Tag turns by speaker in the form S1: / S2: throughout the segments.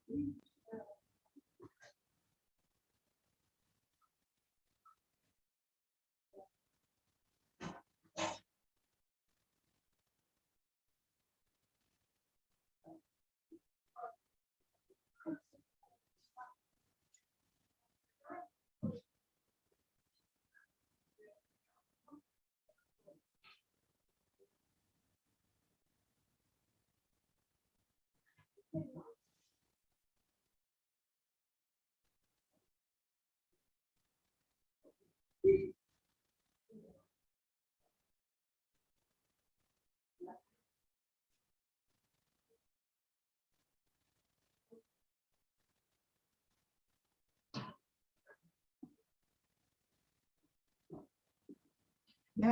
S1: Yeah,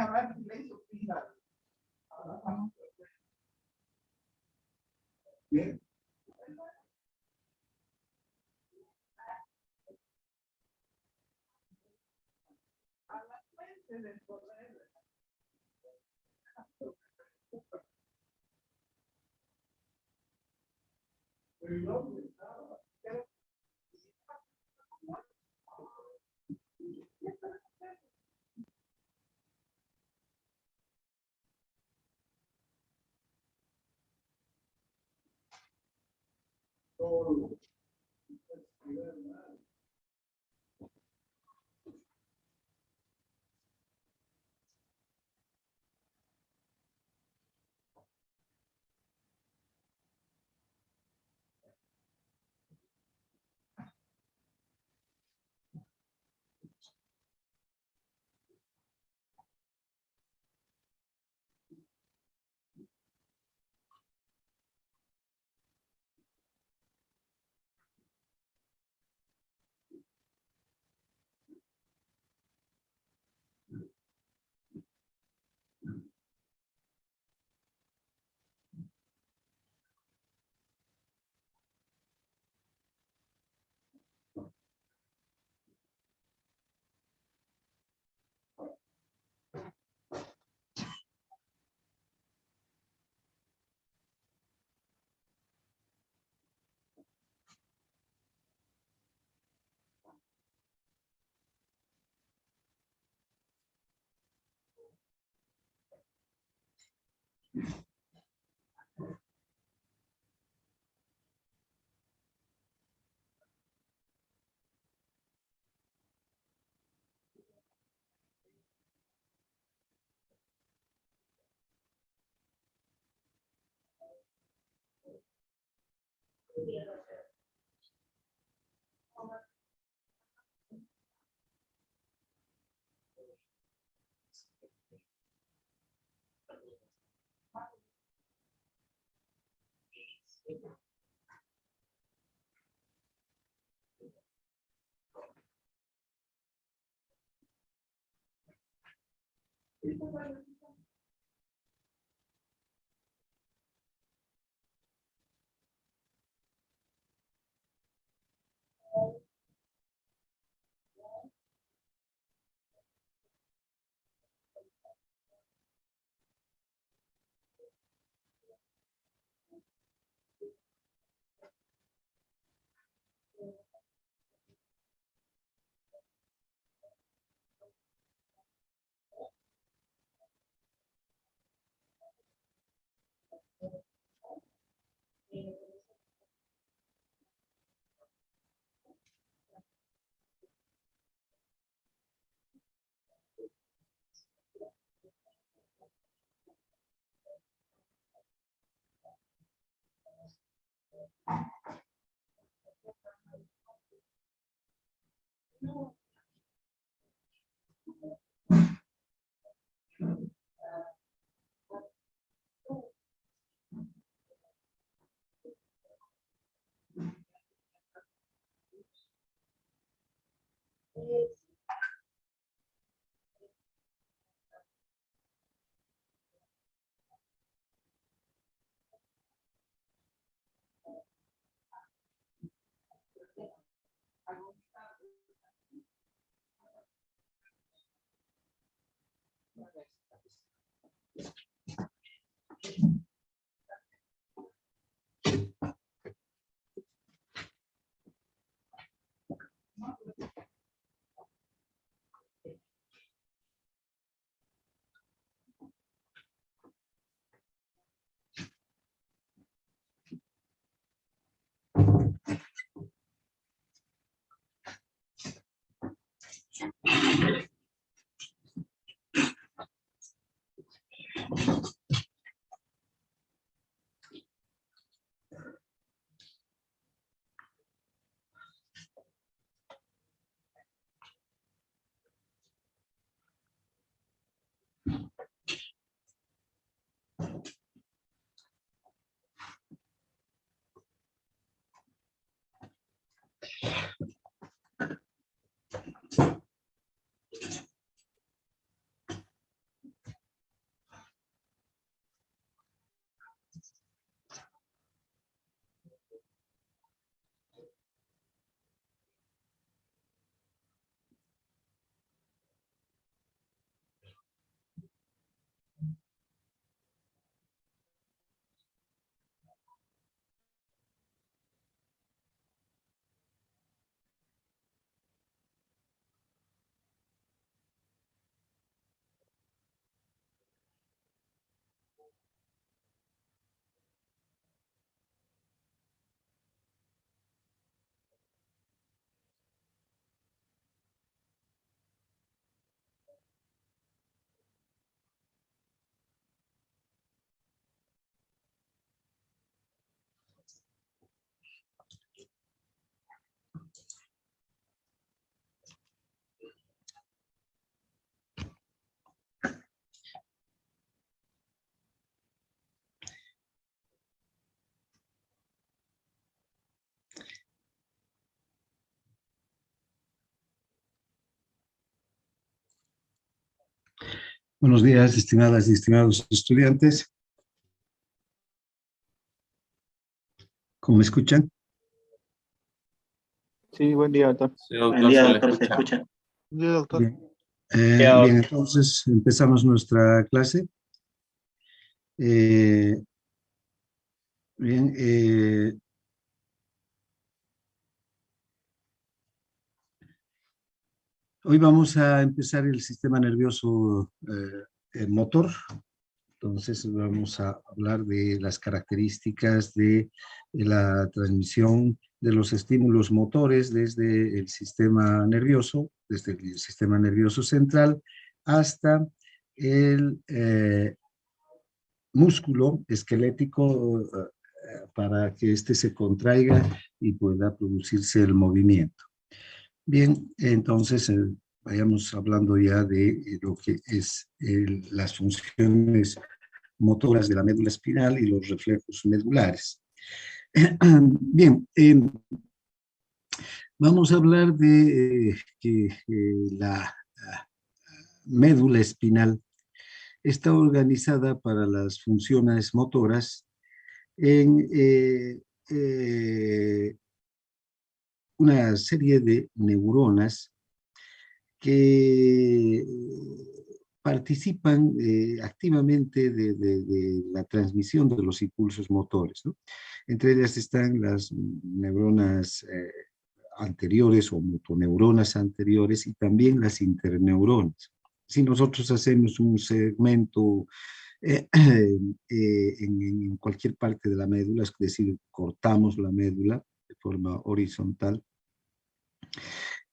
S1: right. Place of pizza. Yeah. Oh.
S2: Buenos días, estimadas y estimados estudiantes. ¿Cómo me escuchan?
S3: Sí, buen día, doctor.
S4: Sí,
S5: Buen
S4: doctor,
S5: día,
S4: se le
S5: doctor, se
S4: escucha.
S5: escucha.
S3: Buen día, doctor.
S2: Bien.
S4: Ya,
S2: Bien, entonces empezamos nuestra clase. Bien, hoy vamos a empezar el sistema nervioso motor. Entonces vamos a hablar de las características de la transmisión de los estímulos motores desde el sistema nervioso central hasta el músculo esquelético para que éste se contraiga y pueda producirse el movimiento. Bien, entonces vayamos hablando ya de lo que es las funciones motoras de la médula espinal y los reflejos medulares. Bien, vamos a hablar de que la médula espinal está organizada para las funciones motoras en una serie de neuronas que participan activamente de la transmisión de los impulsos motores, ¿no? Entre ellas están las neuronas anteriores o motoneuronas anteriores y también las interneuronas. Si nosotros hacemos un segmento en cualquier parte de la médula, es decir, cortamos la médula de forma horizontal,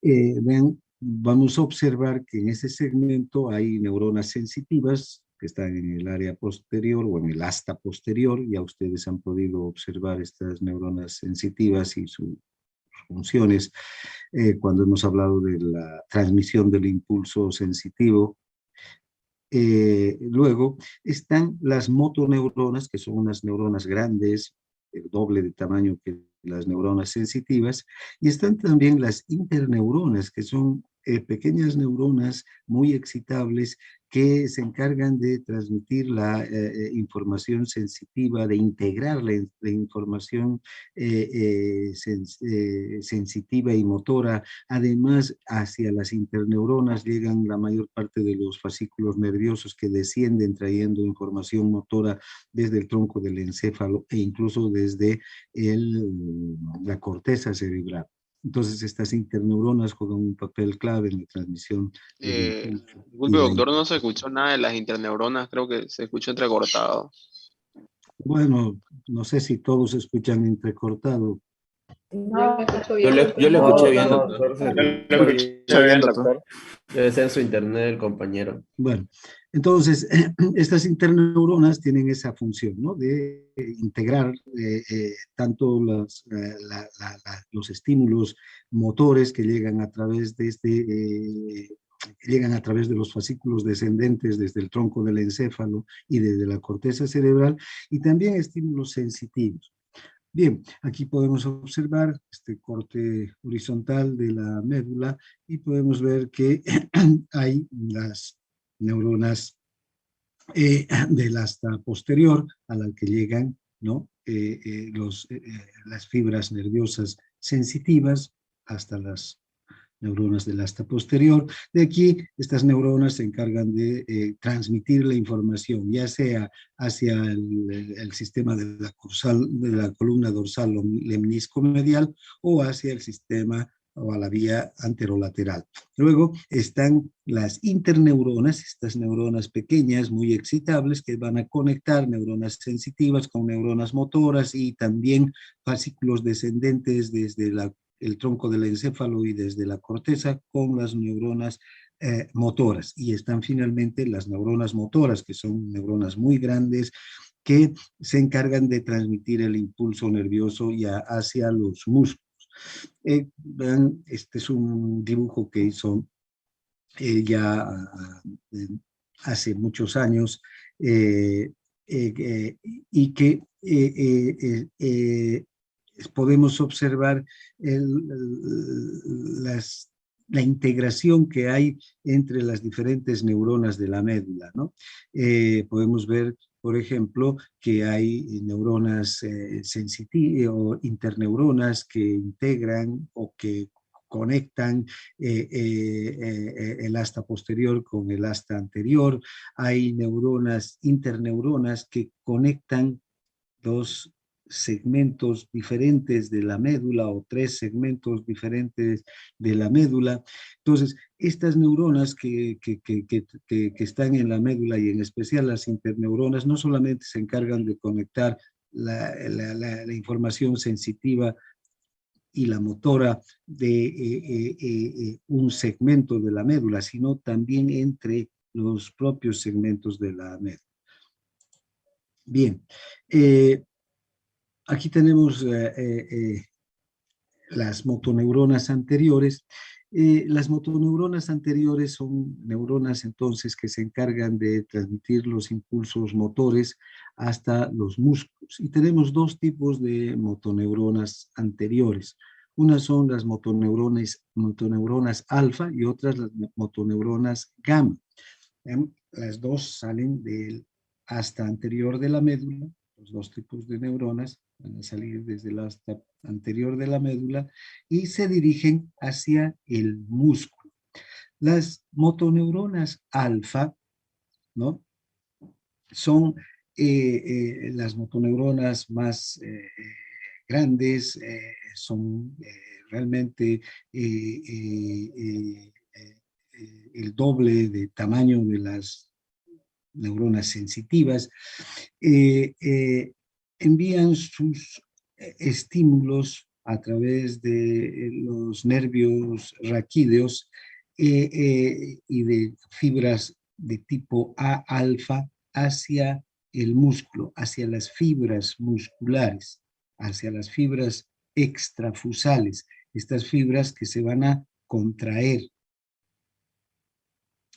S2: vean, vamos a observar que en ese segmento hay neuronas sensitivas que están en el área posterior o en el asta posterior. Ya ustedes han podido observar estas neuronas sensitivas y sus funciones cuando hemos hablado de la transmisión del impulso sensitivo. Luego están las motoneuronas, que son unas neuronas grandes, el doble de tamaño que las neuronas sensitivas, y están también las interneuronas, que son pequeñas neuronas muy excitables que se encargan de transmitir la información sensitiva, de integrar la información sensitiva y motora. Además, hacia las interneuronas llegan la mayor parte de los fascículos nerviosos que descienden trayendo información motora desde el tronco del encéfalo e incluso desde la corteza cerebral. Entonces, estas interneuronas juegan un papel clave en la transmisión del impulso.
S4: Disculpe, doctor, no se escuchó nada de las interneuronas, creo que se escuchó entrecortado.
S2: Bueno, no sé si todos escuchan entrecortado.
S6: No, me escucho
S7: Yo
S6: bien.
S7: le escuché bien,
S3: No,
S7: doctor.
S3: doctor, se
S4: Yo
S3: escucha
S4: lo escuché bien, doctor.
S7: Debe ser su internet del compañero.
S2: Bueno, entonces, estas interneuronas tienen esa función, ¿no? De integrar tanto los estímulos motores que llegan a través de llegan a través de los fascículos descendentes desde el tronco del encéfalo y desde la corteza cerebral, y también estímulos sensitivos. Bien, aquí podemos observar este corte horizontal de la médula y podemos ver que hay las neuronas del asta posterior a la que llegan, ¿no? Las fibras nerviosas sensitivas hasta las neuronas del asta posterior. De aquí, estas neuronas se encargan de transmitir la información, ya sea hacia el sistema de la columna dorsal o lemnisco medial o hacia el sistema o a la vía anterolateral. Luego están las interneuronas, estas neuronas pequeñas, muy excitables, que van a conectar neuronas sensitivas con neuronas motoras y también fascículos descendentes desde el tronco del encéfalo y desde la corteza con las neuronas motoras. Y están finalmente las neuronas motoras, que son neuronas muy grandes, que se encargan de transmitir el impulso nervioso ya hacia los músculos. Vean, este es un dibujo que hizo ya hace muchos años y que podemos observar las la integración que hay entre las diferentes neuronas de la médula, ¿no? Podemos ver, por ejemplo, que hay neuronas sensitivas o interneuronas que integran o que conectan el asta posterior con el asta anterior. Hay neuronas, interneuronas que conectan dos segmentos diferentes de la médula o tres segmentos diferentes de la médula. Entonces, estas neuronas que están en la médula y en especial las interneuronas no solamente se encargan de conectar la información sensitiva y la motora de un segmento de la médula, sino también entre los propios segmentos de la médula. Bien, aquí tenemos las motoneuronas anteriores. Las motoneuronas anteriores son neuronas entonces que se encargan de transmitir los impulsos motores hasta los músculos. Y tenemos dos tipos de motoneuronas anteriores. Unas son las motoneuronas alfa y otras las motoneuronas gamma. Las dos salen del asta anterior de la médula. Los dos tipos de neuronas van a salir desde el asta anterior de la médula y se dirigen hacia el músculo. Las motoneuronas alfa, ¿no?, son las motoneuronas más grandes, son realmente el doble de tamaño de las neuronas sensitivas, envían sus estímulos a través de los nervios raquídeos y de fibras de tipo A alfa hacia el músculo, hacia las fibras musculares, hacia las fibras extrafusales, estas fibras que se van a contraer.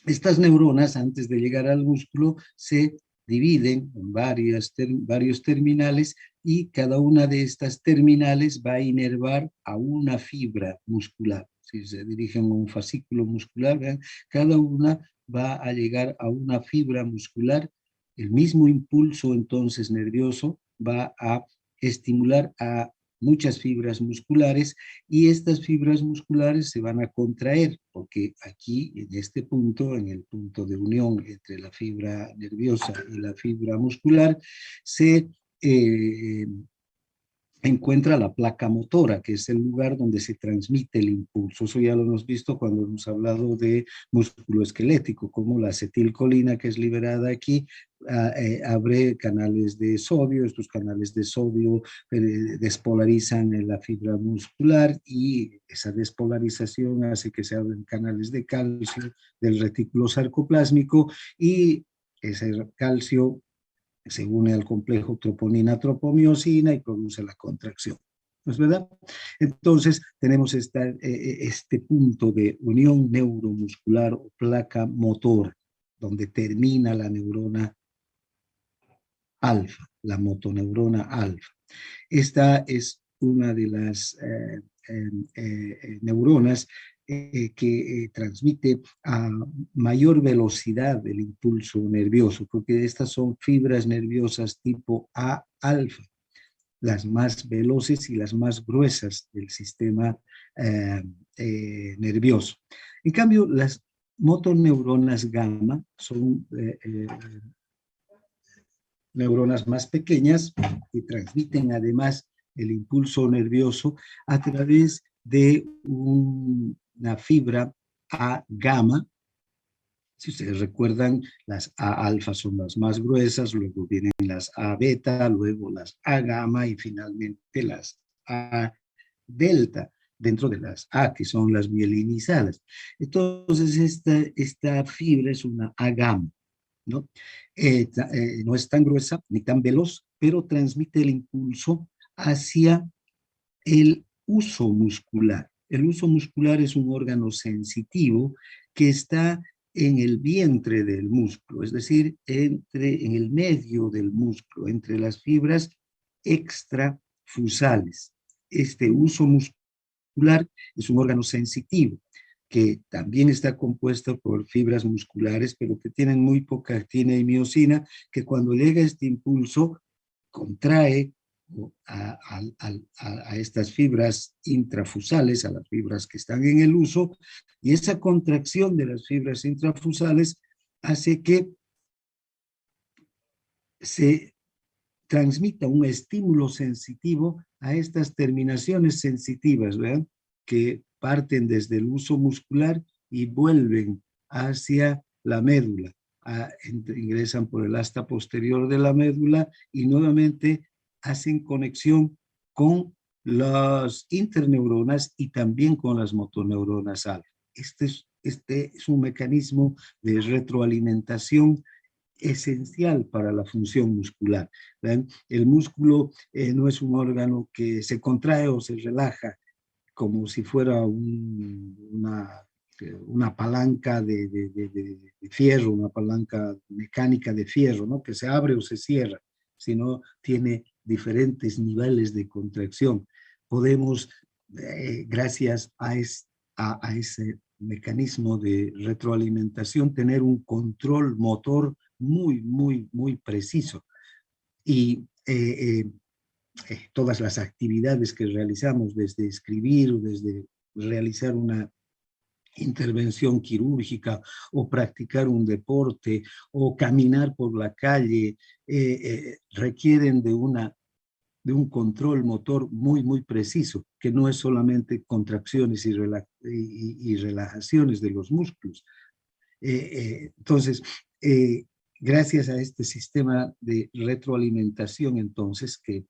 S2: Estas neuronas, antes de llegar al músculo, se dividen en varios terminales y cada una de estas terminales va a inervar a una fibra muscular. Si se dirigen a un fascículo muscular, ¿verdad?, cada una va a llegar a una fibra muscular. El mismo impulso entonces nervioso va a estimular a muchas fibras musculares y estas fibras musculares se van a contraer porque aquí en este punto, en el punto de unión entre la fibra nerviosa y la fibra muscular, se encuentra la placa motora, que es el lugar donde se transmite el impulso. Eso ya lo hemos visto cuando hemos hablado de músculo esquelético, como la acetilcolina que es liberada aquí, abre canales de sodio. Estos canales de sodio despolarizan en la fibra muscular y esa despolarización hace que se abren canales de calcio del retículo sarcoplásmico y ese calcio se une al complejo troponina-tropomiosina y produce la contracción. ¿No es verdad? Entonces, tenemos este punto de unión neuromuscular o placa motora, donde termina la neurona alfa, la motoneurona alfa. Esta es una de las neuronas que transmite a mayor velocidad el impulso nervioso, porque estas son fibras nerviosas tipo A alfa, las más veloces y las más gruesas del sistema nervioso. En cambio, las motoneuronas gamma son neuronas más pequeñas que transmiten además el impulso nervioso a través de una fibra A gamma. Si ustedes recuerdan, las A alfa son las más gruesas, luego vienen las A beta, luego las A gamma y finalmente las A delta, dentro de las A, que son las mielinizadas. Entonces, esta fibra es una A gamma, ¿no? No es tan gruesa ni tan veloz, pero transmite el impulso hacia el uso muscular. El uso muscular es un órgano sensitivo que está en el vientre del músculo, es decir, en el medio del músculo, entre las fibras extrafusales. Este uso muscular es un órgano sensitivo. que también está compuesta por fibras musculares, pero que tienen muy poca actina y miosina, que cuando llega este impulso contrae a estas fibras intrafusales, a las fibras que están en el uso, y esa contracción de las fibras intrafusales hace que se transmita un estímulo sensitivo a estas terminaciones sensitivas, ¿verdad? Que parten desde el uso muscular y vuelven hacia la médula. Ingresan por el asta posterior de la médula y nuevamente hacen conexión con las interneuronas y también con las motoneuronas alfa. Este es un mecanismo de retroalimentación esencial para la función muscular. ¿Ven? El músculo no es un órgano que se contrae o se relaja como si fuera una palanca de fierro, una palanca mecánica de fierro, ¿no? Que se abre o se cierra, sino tiene diferentes niveles de contracción. Podemos, gracias a ese mecanismo de retroalimentación, tener un control motor muy preciso. Y todas las actividades que realizamos, desde escribir o desde realizar una intervención quirúrgica o practicar un deporte o caminar por la calle, requieren de un control motor muy preciso, que no es solamente contracciones y relajaciones de los músculos. Entonces, gracias a este sistema de retroalimentación, entonces, que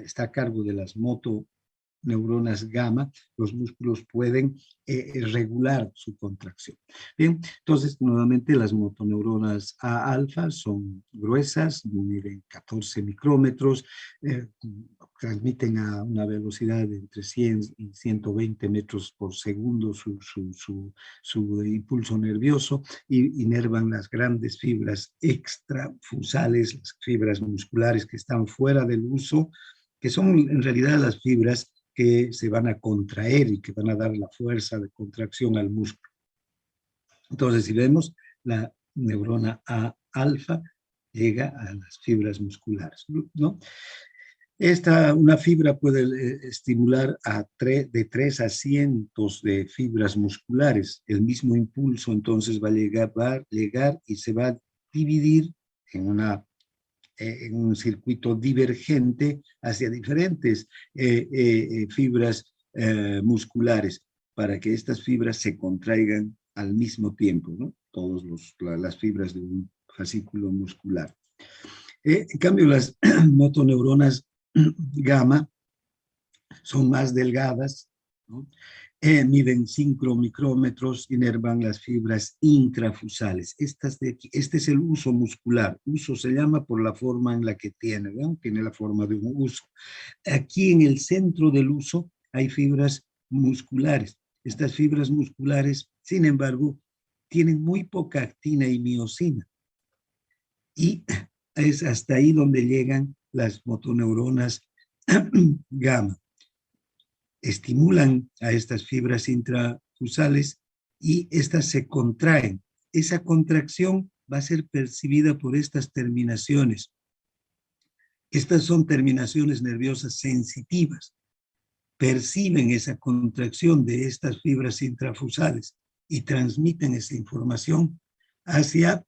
S2: está a cargo de las motoneuronas gamma, los músculos pueden regular su contracción. Bien, entonces, nuevamente, las motoneuronas A alfa son gruesas, miden 14 micrómetros, transmiten a una velocidad de entre 100 y 120 metros por segundo su impulso nervioso y inervan las grandes fibras extrafusales, las fibras musculares que están fuera del uso, que son en realidad las fibras que se van a contraer y que van a dar la fuerza de contracción al músculo. Entonces, si vemos, la neurona A alfa llega a las fibras musculares, ¿no? Una fibra puede estimular de 3 a cientos de fibras musculares. El mismo impulso entonces va a llegar y se va a dividir en un circuito divergente hacia diferentes fibras musculares para que estas fibras se contraigan al mismo tiempo, ¿no? Todas las fibras de un fascículo muscular. En cambio, las motoneuronas gamma son más delgadas, ¿no? Miden 5 micrómetros, inervan las fibras intrafusales. Este es el uso muscular. Uso se llama por la forma en la que tiene, ¿no? Tiene la forma de un uso. Aquí en el centro del uso hay fibras musculares. Estas fibras musculares, sin embargo, tienen muy poca actina y miosina. Y es hasta ahí donde llegan las motoneuronas gamma. Estimulan a estas fibras intrafusales y estas se contraen. Esa contracción va a ser percibida por estas terminaciones. Estas son terminaciones nerviosas sensitivas. Perciben esa contracción de estas fibras intrafusales y transmiten esa información hacia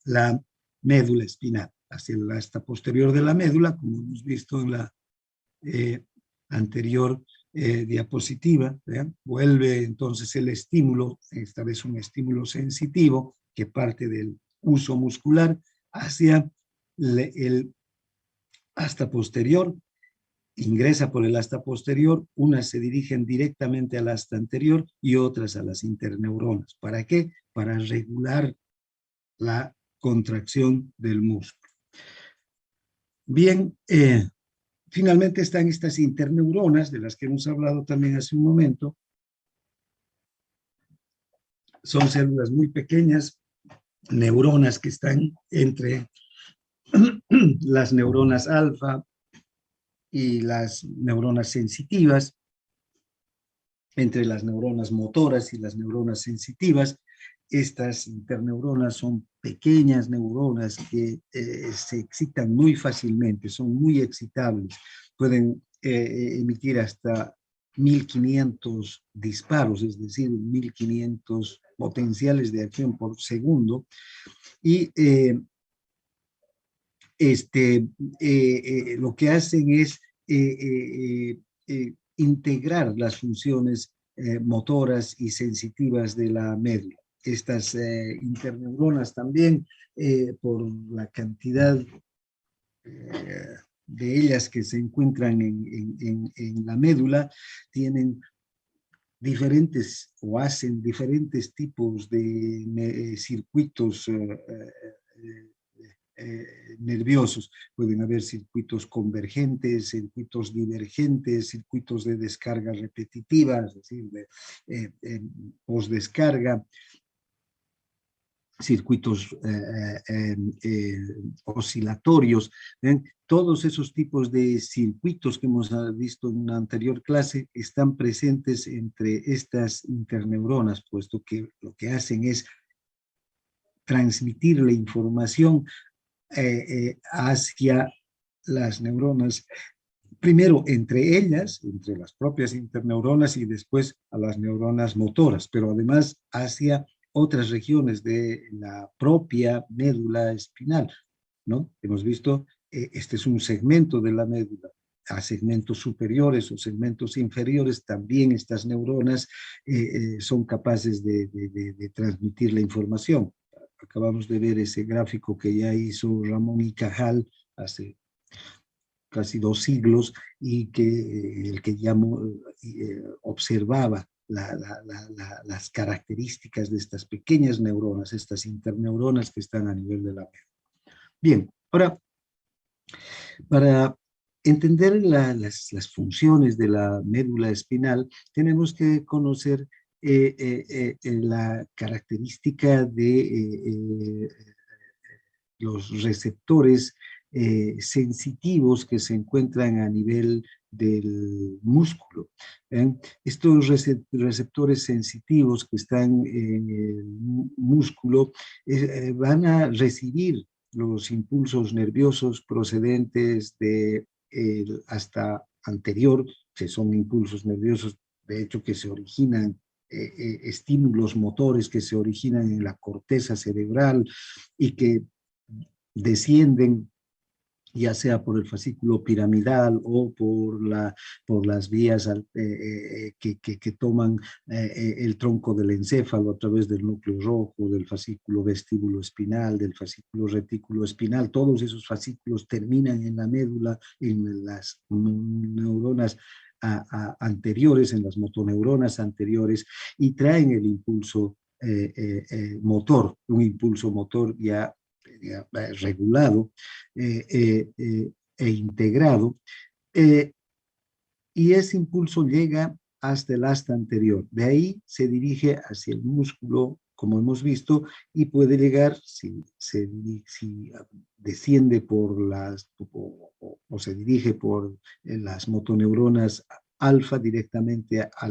S2: la médula espinal, hacia el asta posterior de la médula, como hemos visto en la anterior diapositiva. ¿Vean? Vuelve entonces el estímulo, esta vez un estímulo sensitivo que parte del uso muscular hacia el asta posterior, ingresa por el asta posterior, unas se dirigen directamente al asta anterior y otras a las interneuronas. ¿Para qué? Para regular la contracción del músculo. Bien, finalmente están estas interneuronas, de las que hemos hablado también hace un momento. Son células muy pequeñas, neuronas que están entre las neuronas alfa y las neuronas sensitivas. entre las neuronas motoras y las neuronas sensitivas. Estas interneuronas son pequeñas neuronas que se excitan muy fácilmente, son muy excitables, pueden emitir hasta 1500 disparos, es decir, 1500 potenciales de acción por segundo, y lo que hacen es integrar las funciones motoras y sensitivas de la médula. Estas interneuronas también, por la cantidad de ellas que se encuentran en la médula, tienen diferentes o hacen diferentes tipos de circuitos nerviosos. Pueden haber circuitos convergentes, circuitos divergentes, circuitos de descarga repetitiva, es decir, de postdescarga, circuitos oscilatorios. Todos esos tipos de circuitos que hemos visto en una anterior clase están presentes entre estas interneuronas, puesto que lo que hacen es transmitir la información hacia las neuronas, primero entre ellas, entre las propias interneuronas, y después a las neuronas motoras, pero además hacia otras regiones de la propia médula espinal, ¿no? Hemos visto, este es un segmento de la médula. A segmentos superiores o segmentos inferiores, también estas neuronas son capaces de transmitir la información. Acabamos de ver ese gráfico que ya hizo Ramón y Cajal hace casi 2 siglos, y que el que ya observaba las características de estas pequeñas neuronas, estas interneuronas que están a nivel de la médula. Bien, ahora, para entender las funciones de la médula espinal, tenemos que conocer la característica de los receptores sensitivos que se encuentran a nivel del músculo. Estos receptores sensitivos que están en el músculo van a recibir los impulsos nerviosos procedentes de hasta anterior, que son impulsos nerviosos, de hecho, que se originan, estímulos motores que se originan en la corteza cerebral y que descienden ya sea por el fascículo piramidal o por las vías que toman el tronco del encéfalo a través del núcleo rojo, del fascículo vestíbulo espinal, del fascículo retículo espinal. Todos esos fascículos terminan en la médula, en las neuronas anteriores, en las motoneuronas anteriores, y traen el impulso motor, un impulso motor ya regulado e integrado, y ese impulso llega hasta el asta anterior. De ahí se dirige hacia el músculo, como hemos visto, y puede llegar, si desciende por o se dirige por las motoneuronas alfa directamente a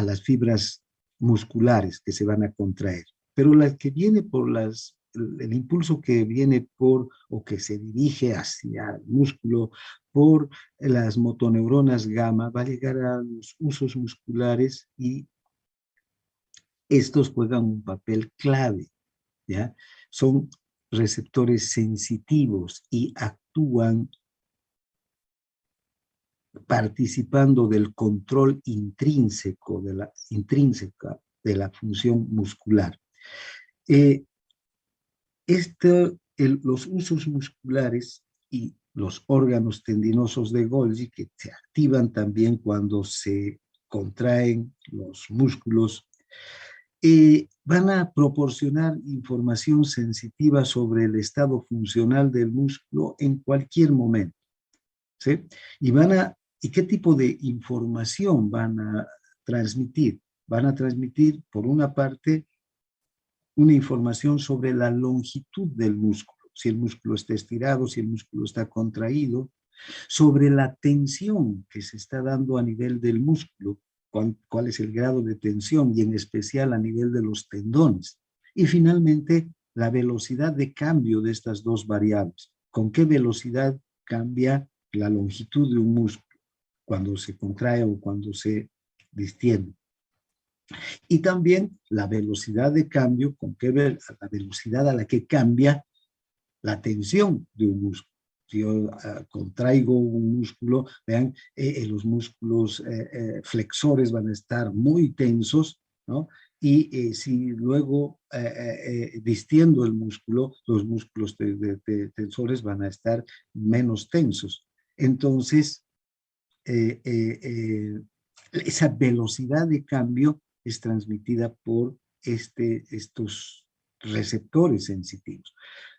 S2: las fibras musculares que se van a contraer. Pero la que viene por el impulso que viene por, o que se dirige hacia el músculo por las motoneuronas gamma, va a llegar a los usos musculares, y estos juegan un papel clave, ¿ya? Son receptores sensitivos y actúan participando del control intrínseca de la función muscular. Los usos musculares y los órganos tendinosos de Golgi, que se activan también cuando se contraen los músculos, van a proporcionar información sensitiva sobre el estado funcional del músculo en cualquier momento, ¿sí? ¿Y qué tipo de información van a transmitir? Van a transmitir, por una parte, una información sobre la longitud del músculo, si el músculo está estirado, si el músculo está contraído, sobre la tensión que se está dando a nivel del músculo, cuál es el grado de tensión y en especial a nivel de los tendones. Y finalmente, la velocidad de cambio de estas dos variables. ¿Con qué velocidad cambia la longitud de un músculo cuando se contrae o cuando se distiende? Y también la velocidad de cambio, la velocidad a la que cambia la tensión de un músculo. Si yo contraigo un músculo, vean, los músculos flexores van a estar muy tensos, ¿no? Y si luego distiendo el músculo, los músculos tensores van a estar menos tensos. Entonces, esa velocidad de cambio es transmitida por estos receptores sensitivos.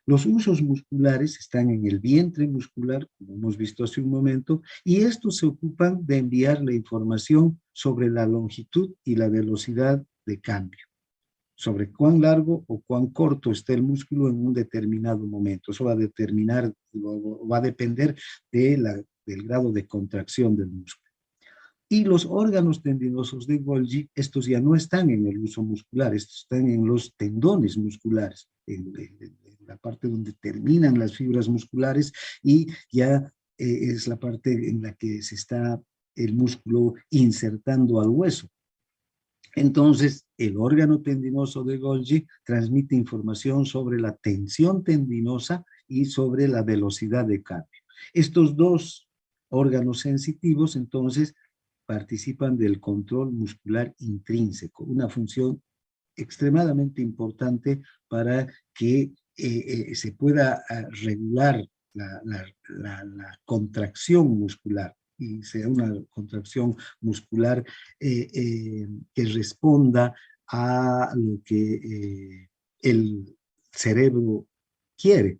S2: Los usos musculares están en el vientre muscular, como hemos visto hace un momento, y estos se ocupan de enviar la información sobre la longitud y la velocidad de cambio, sobre cuán largo o cuán corto está el músculo en un determinado momento. Eso va a determinar, va a depender del grado de contracción del músculo. Y los órganos tendinosos de Golgi, estos ya no están en el uso muscular, estos están en los tendones musculares, en la parte donde terminan las fibras musculares, y ya es la parte en la que se está el músculo insertando al hueso. Entonces, el órgano tendinoso de Golgi transmite información sobre la tensión tendinosa y sobre la velocidad de cambio. Estos dos órganos sensitivos, entonces, participan del control muscular intrínseco, una función extremadamente importante para que se pueda regular la contracción muscular y sea una contracción muscular que responda a lo que el cerebro quiere,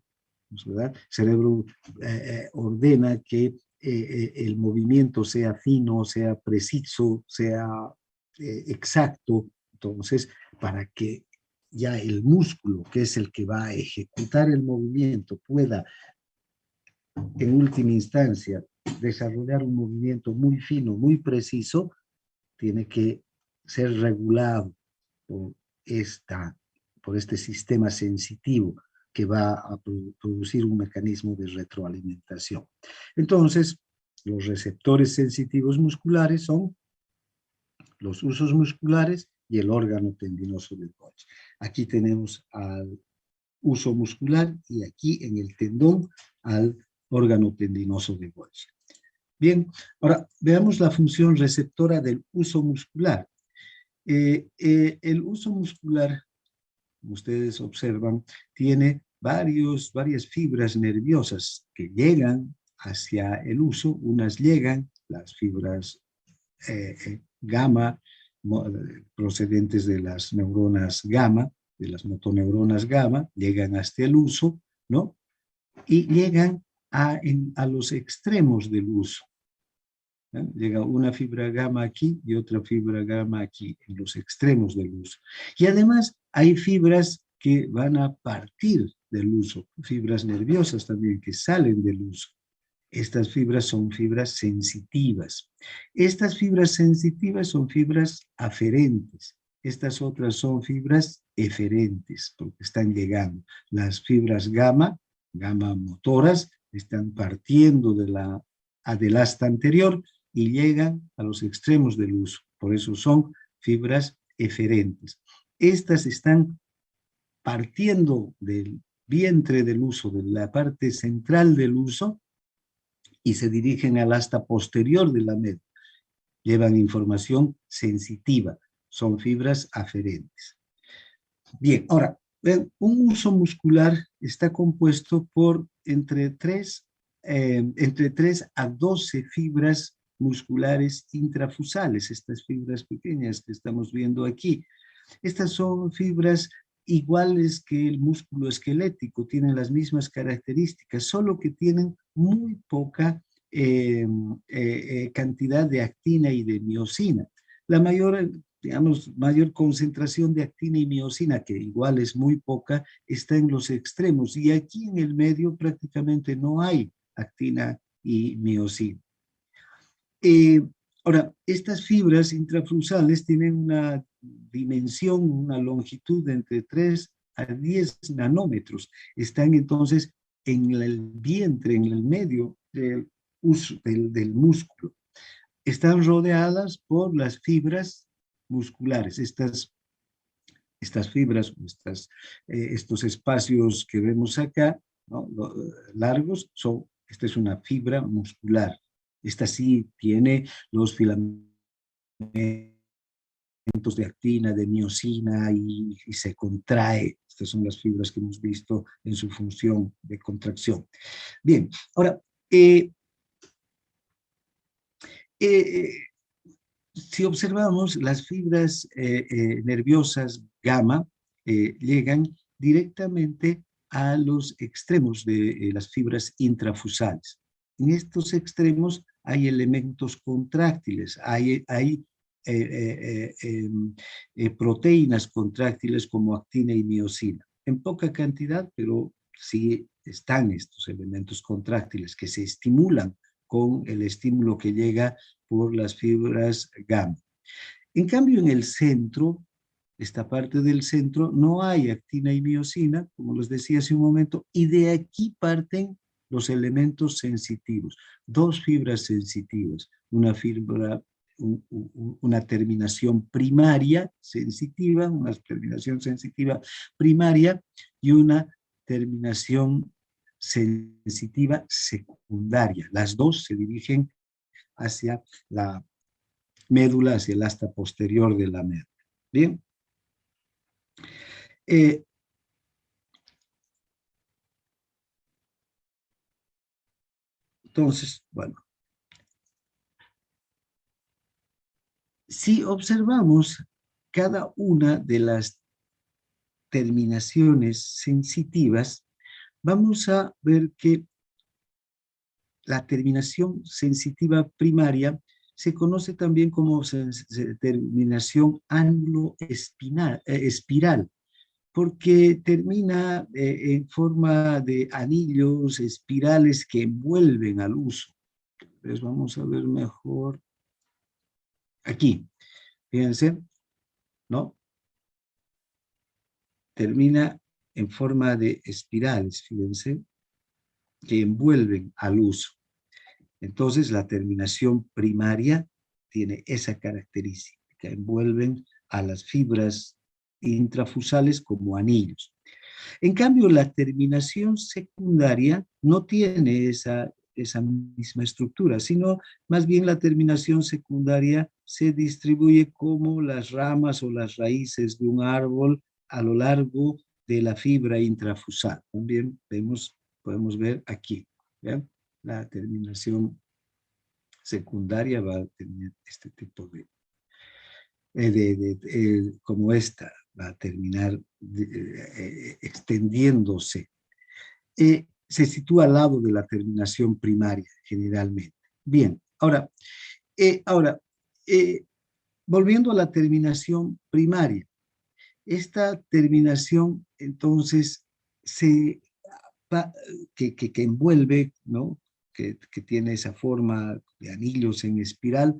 S2: ¿verdad? El cerebro ordena que el movimiento sea fino, sea preciso, sea exacto. Entonces, para que ya el músculo, que es el que va a ejecutar el movimiento, pueda en última instancia desarrollar un movimiento muy fino, muy preciso, tiene que ser regulado por este sistema sensitivo que va a producir un mecanismo de retroalimentación. Entonces, los receptores sensitivos musculares son los usos musculares y el órgano tendinoso del Golgi. Aquí tenemos al uso muscular y aquí en el tendón al órgano tendinoso de Golgi. Bien, ahora veamos la función receptora del uso muscular. El uso muscular, como ustedes observan, tiene varias fibras nerviosas que llegan hacia el uso. Unas llegan, las fibras gamma, procedentes de las neuronas gamma, de las motoneuronas gamma, llegan hasta el uso, ¿no? Y llegan a los extremos del uso. Llega una fibra gamma aquí y otra fibra gamma aquí, en los extremos del uso. Y además hay fibras que van a partir del uso, fibras nerviosas también que salen del uso. Estas fibras son fibras sensitivas. Estas fibras sensitivas son fibras aferentes. Estas otras son fibras eferentes, porque están llegando. Las fibras gamma motoras, están partiendo del asta anterior y llegan a los extremos del uso. Por eso son fibras eferentes. Estas están partiendo del vientre del uso, de la parte central del uso, y se dirigen al asta posterior de la médula. Llevan información sensitiva, son fibras aferentes. Bien, ahora, un uso muscular está compuesto por entre 3 a 12 fibras musculares intrafusales, estas fibras pequeñas que estamos viendo aquí. Estas son fibras iguales que el músculo esquelético, tienen las mismas características, solo que tienen muy poca cantidad de actina y de miosina. La mayor concentración de actina y miosina, que igual es muy poca, está en los extremos, y aquí en el medio prácticamente no hay actina y miosina. Ahora, estas fibras intrafusales tienen una dimensión, una longitud de entre 3 a 10 nanómetros. Están entonces en el vientre, en el medio del músculo. Están rodeadas por las fibras musculares. Estas fibras, estos espacios que vemos acá, ¿no? Largos, esta es una fibra muscular. Esta sí tiene los filamentos de actina, de miosina y se contrae. Estas son las fibras que hemos visto en su función de contracción. Bien, ahora, si observamos, las fibras nerviosas gamma llegan directamente a los extremos de las fibras intrafusales. En estos extremos hay elementos contráctiles, hay proteínas contráctiles como actina y miosina. En poca cantidad, pero sí están estos elementos contráctiles que se estimulan con el estímulo que llega por las fibras gamma. En cambio, en el centro, esta parte del centro, no hay actina y miosina, como les decía hace un momento, y de aquí parten los elementos sensitivos. Dos fibras sensitivas, una terminación primaria sensitiva, una terminación sensitiva primaria y una terminación sensitiva secundaria. Las dos se dirigen hacia la médula, hacia el asta posterior de la médula. Bien. Entonces, bueno. Si observamos cada una de las terminaciones sensitivas, vamos a ver que la terminación sensitiva primaria se conoce también como terminación ángulo-espiral, porque termina en forma de anillos espirales que envuelven al huso. Entonces vamos a ver mejor aquí. Fíjense, ¿no? Termina en forma de espirales, fíjense, que envuelven al huso. Entonces, la terminación primaria tiene esa característica, envuelven a las fibras intrafusales como anillos. En cambio, la terminación secundaria no tiene esa misma estructura, sino más bien la terminación secundaria se distribuye como las ramas o las raíces de un árbol a lo largo de la fibra intrafusal. También podemos ver aquí, ¿vean? La terminación secundaria va a tener este tipo como esta, va a terminar extendiéndose. Se sitúa al lado de la terminación primaria, generalmente. Bien, ahora, volviendo a la terminación primaria, esta terminación, entonces, que envuelve, ¿no? Que tiene esa forma de anillos en espiral,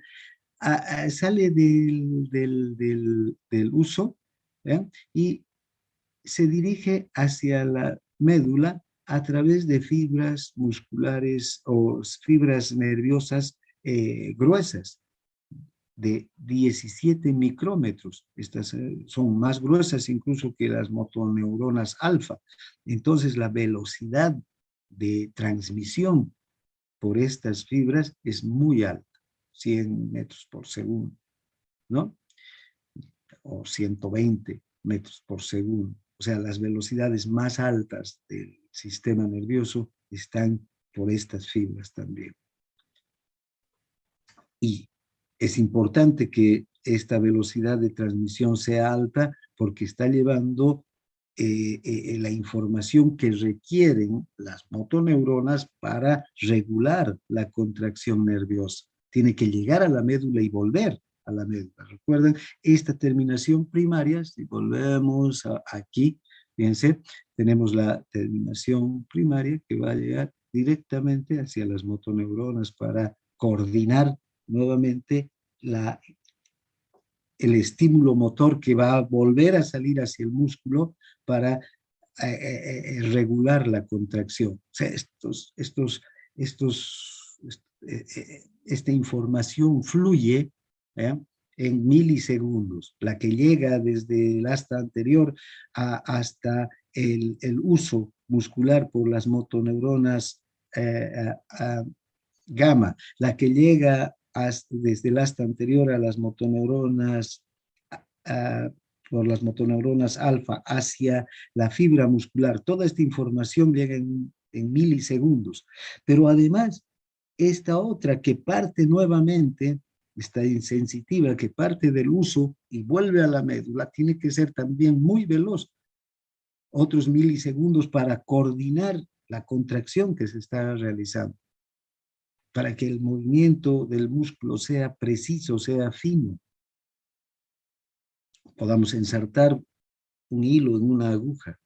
S2: sale del huso, ¿eh? Y se dirige hacia la médula a través de fibras musculares o fibras nerviosas gruesas de 17 micrómetros. Estas son más gruesas incluso que las motoneuronas alfa. Entonces la velocidad de transmisión por estas fibras es muy alta, 100 metros por segundo, ¿no? O 120 metros por segundo. O sea, las velocidades más altas del sistema nervioso están por estas fibras también. Y es importante que esta velocidad de transmisión sea alta porque está llevando la información que requieren las motoneuronas para regular la contracción nerviosa. Tiene que llegar a la médula y volver a la médula. Recuerden, esta terminación primaria, si volvemos aquí, fíjense, tenemos la terminación primaria que va a llegar directamente hacia las motoneuronas para coordinar nuevamente el estímulo motor que va a volver a salir hacia el músculo para regular la contracción. O sea, esta información fluye en milisegundos, la que llega desde el asta anterior hasta el uso muscular por las motoneuronas gamma, la que llega desde el asta anterior a las motoneuronas por las motoneuronas alfa hacia la fibra muscular. Toda esta información llega en milisegundos. Pero además, esta otra que parte nuevamente, esta insensitiva que parte del uso y vuelve a la médula, tiene que ser también muy veloz. Otros milisegundos para coordinar la contracción que se está realizando, para que el movimiento del músculo sea preciso, sea fino. Podamos ensartar un hilo en una aguja.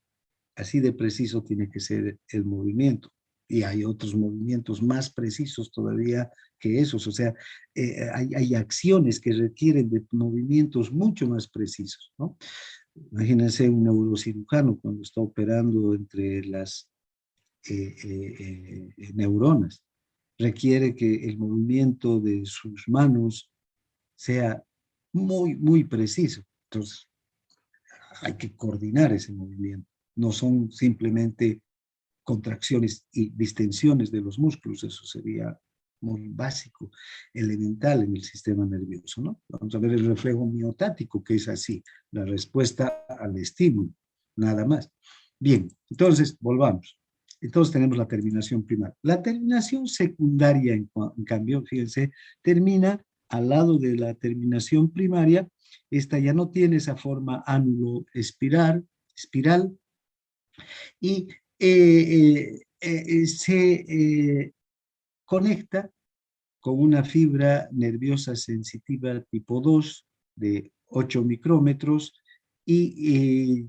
S2: Así de preciso tiene que ser el movimiento. Y hay otros movimientos más precisos todavía que esos. O sea, hay acciones que requieren de movimientos mucho más precisos, ¿no? Imagínense un neurocirujano cuando está operando entre las neuronas. Requiere que el movimiento de sus manos sea muy, muy preciso. Entonces, hay que coordinar ese movimiento. No son simplemente contracciones y distensiones de los músculos, eso sería muy básico, elemental en el sistema nervioso, ¿no? Vamos a ver el reflejo miotático, que es así, la respuesta al estímulo, nada más. Bien, entonces, volvamos. Entonces tenemos la terminación primaria. La terminación secundaria, en cambio, fíjense, termina al lado de la terminación primaria. Esta ya no tiene esa forma ánulo espiral, y se conecta con una fibra nerviosa sensitiva tipo 2 de 8 micrómetros y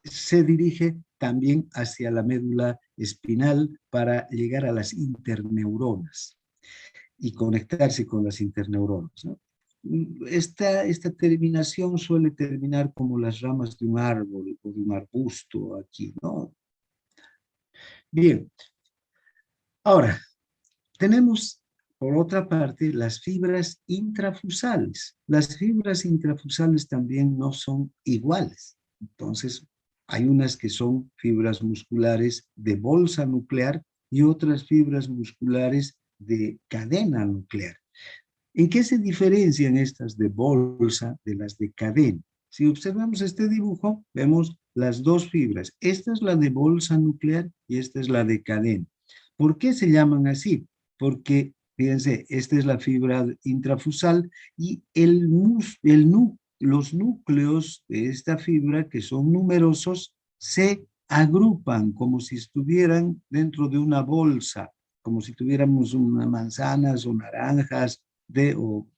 S2: se dirige también hacia la médula espinal para llegar a las interneuronas y conectarse con las interneuronas, ¿no? Esta terminación suele terminar como las ramas de un árbol o de un arbusto aquí, ¿no? Bien, ahora, tenemos por otra parte las fibras intrafusales. Las fibras intrafusales también no son iguales. Entonces, hay unas que son fibras musculares de bolsa nuclear y otras fibras musculares de cadena nuclear. ¿En qué se diferencian estas de bolsa de las de cadena? Si observamos este dibujo, vemos las dos fibras. Esta es la de bolsa nuclear y esta es la de cadena. ¿Por qué se llaman así? Porque, fíjense, esta es la fibra intrafusal y los núcleos de esta fibra, que son numerosos, se agrupan como si estuvieran dentro de una bolsa, como si tuviéramos unas manzanas o naranjas o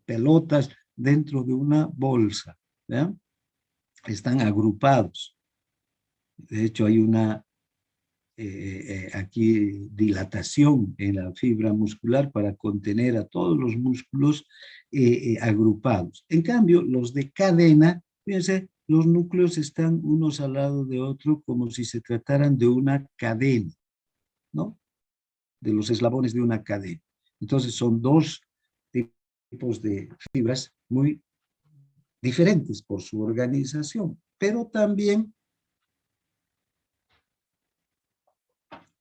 S2: pelotas dentro de una bolsa, ¿ya? Están agrupados. De hecho, hay una aquí dilatación en la fibra muscular para contener a todos los músculos agrupados. En cambio, los de cadena, fíjense, los núcleos están unos al lado de otro como si se trataran de una cadena, ¿no? De los eslabones de una cadena. Entonces son dos tipos de fibras muy diferentes por su organización, pero también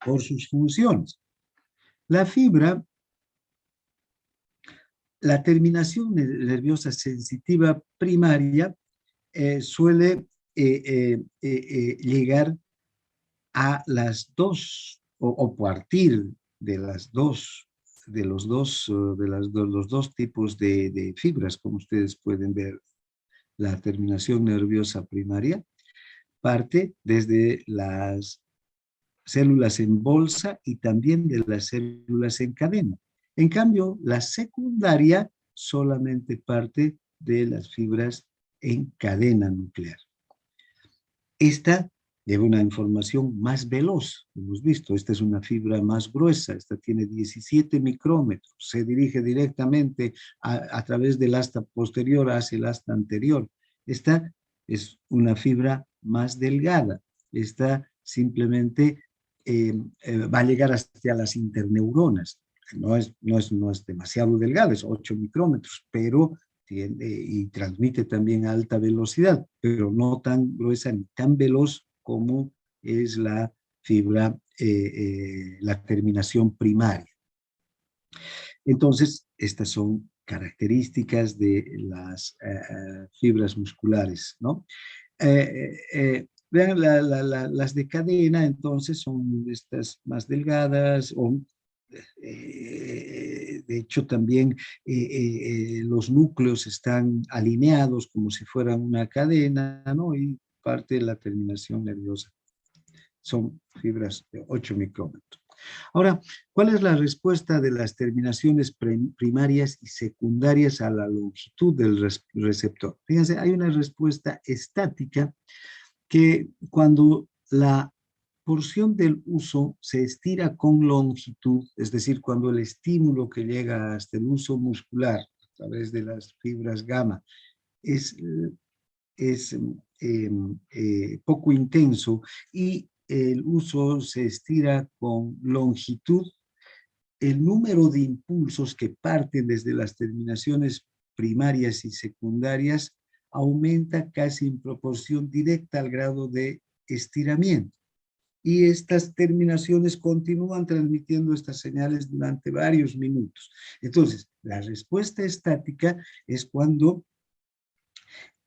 S2: por sus funciones. La fibra, la terminación nerviosa sensitiva primaria suele llegar a las dos, o partir de las dos, de los dos tipos de fibras, como ustedes pueden ver. La terminación nerviosa primaria parte desde las células en bolsa y también de las células en cadena. En cambio, la secundaria solamente parte de las fibras en cadena nuclear. Esta lleva una información más veloz, hemos visto, esta es una fibra más gruesa, esta tiene 17 micrómetros, se dirige directamente a través del asta posterior hacia el asta anterior. Esta es una fibra más delgada, esta simplemente va a llegar hasta las interneuronas, no es demasiado delgada, es 8 micrómetros, pero y transmite también a alta velocidad, pero no tan gruesa ni tan veloz como es la fibra, la terminación primaria. Entonces, estas son características de las fibras musculares, ¿no? Vean, las de cadena, entonces, son estas más delgadas, o de hecho también los núcleos están alineados como si fueran una cadena, ¿no? Y parte de la terminación nerviosa son fibras de 8 micrómetros. Ahora, ¿cuál es la respuesta de las terminaciones primarias y secundarias a la longitud del receptor? Fíjense, hay una respuesta estática que cuando la porción del uso se estira con longitud, es decir, cuando el estímulo que llega hasta el uso muscular a través de las fibras gamma es poco intenso y el uso se estira con longitud, el número de impulsos que parten desde las terminaciones primarias y secundarias aumenta casi en proporción directa al grado de estiramiento. Y estas terminaciones continúan transmitiendo estas señales durante varios minutos. Entonces, la respuesta estática es cuando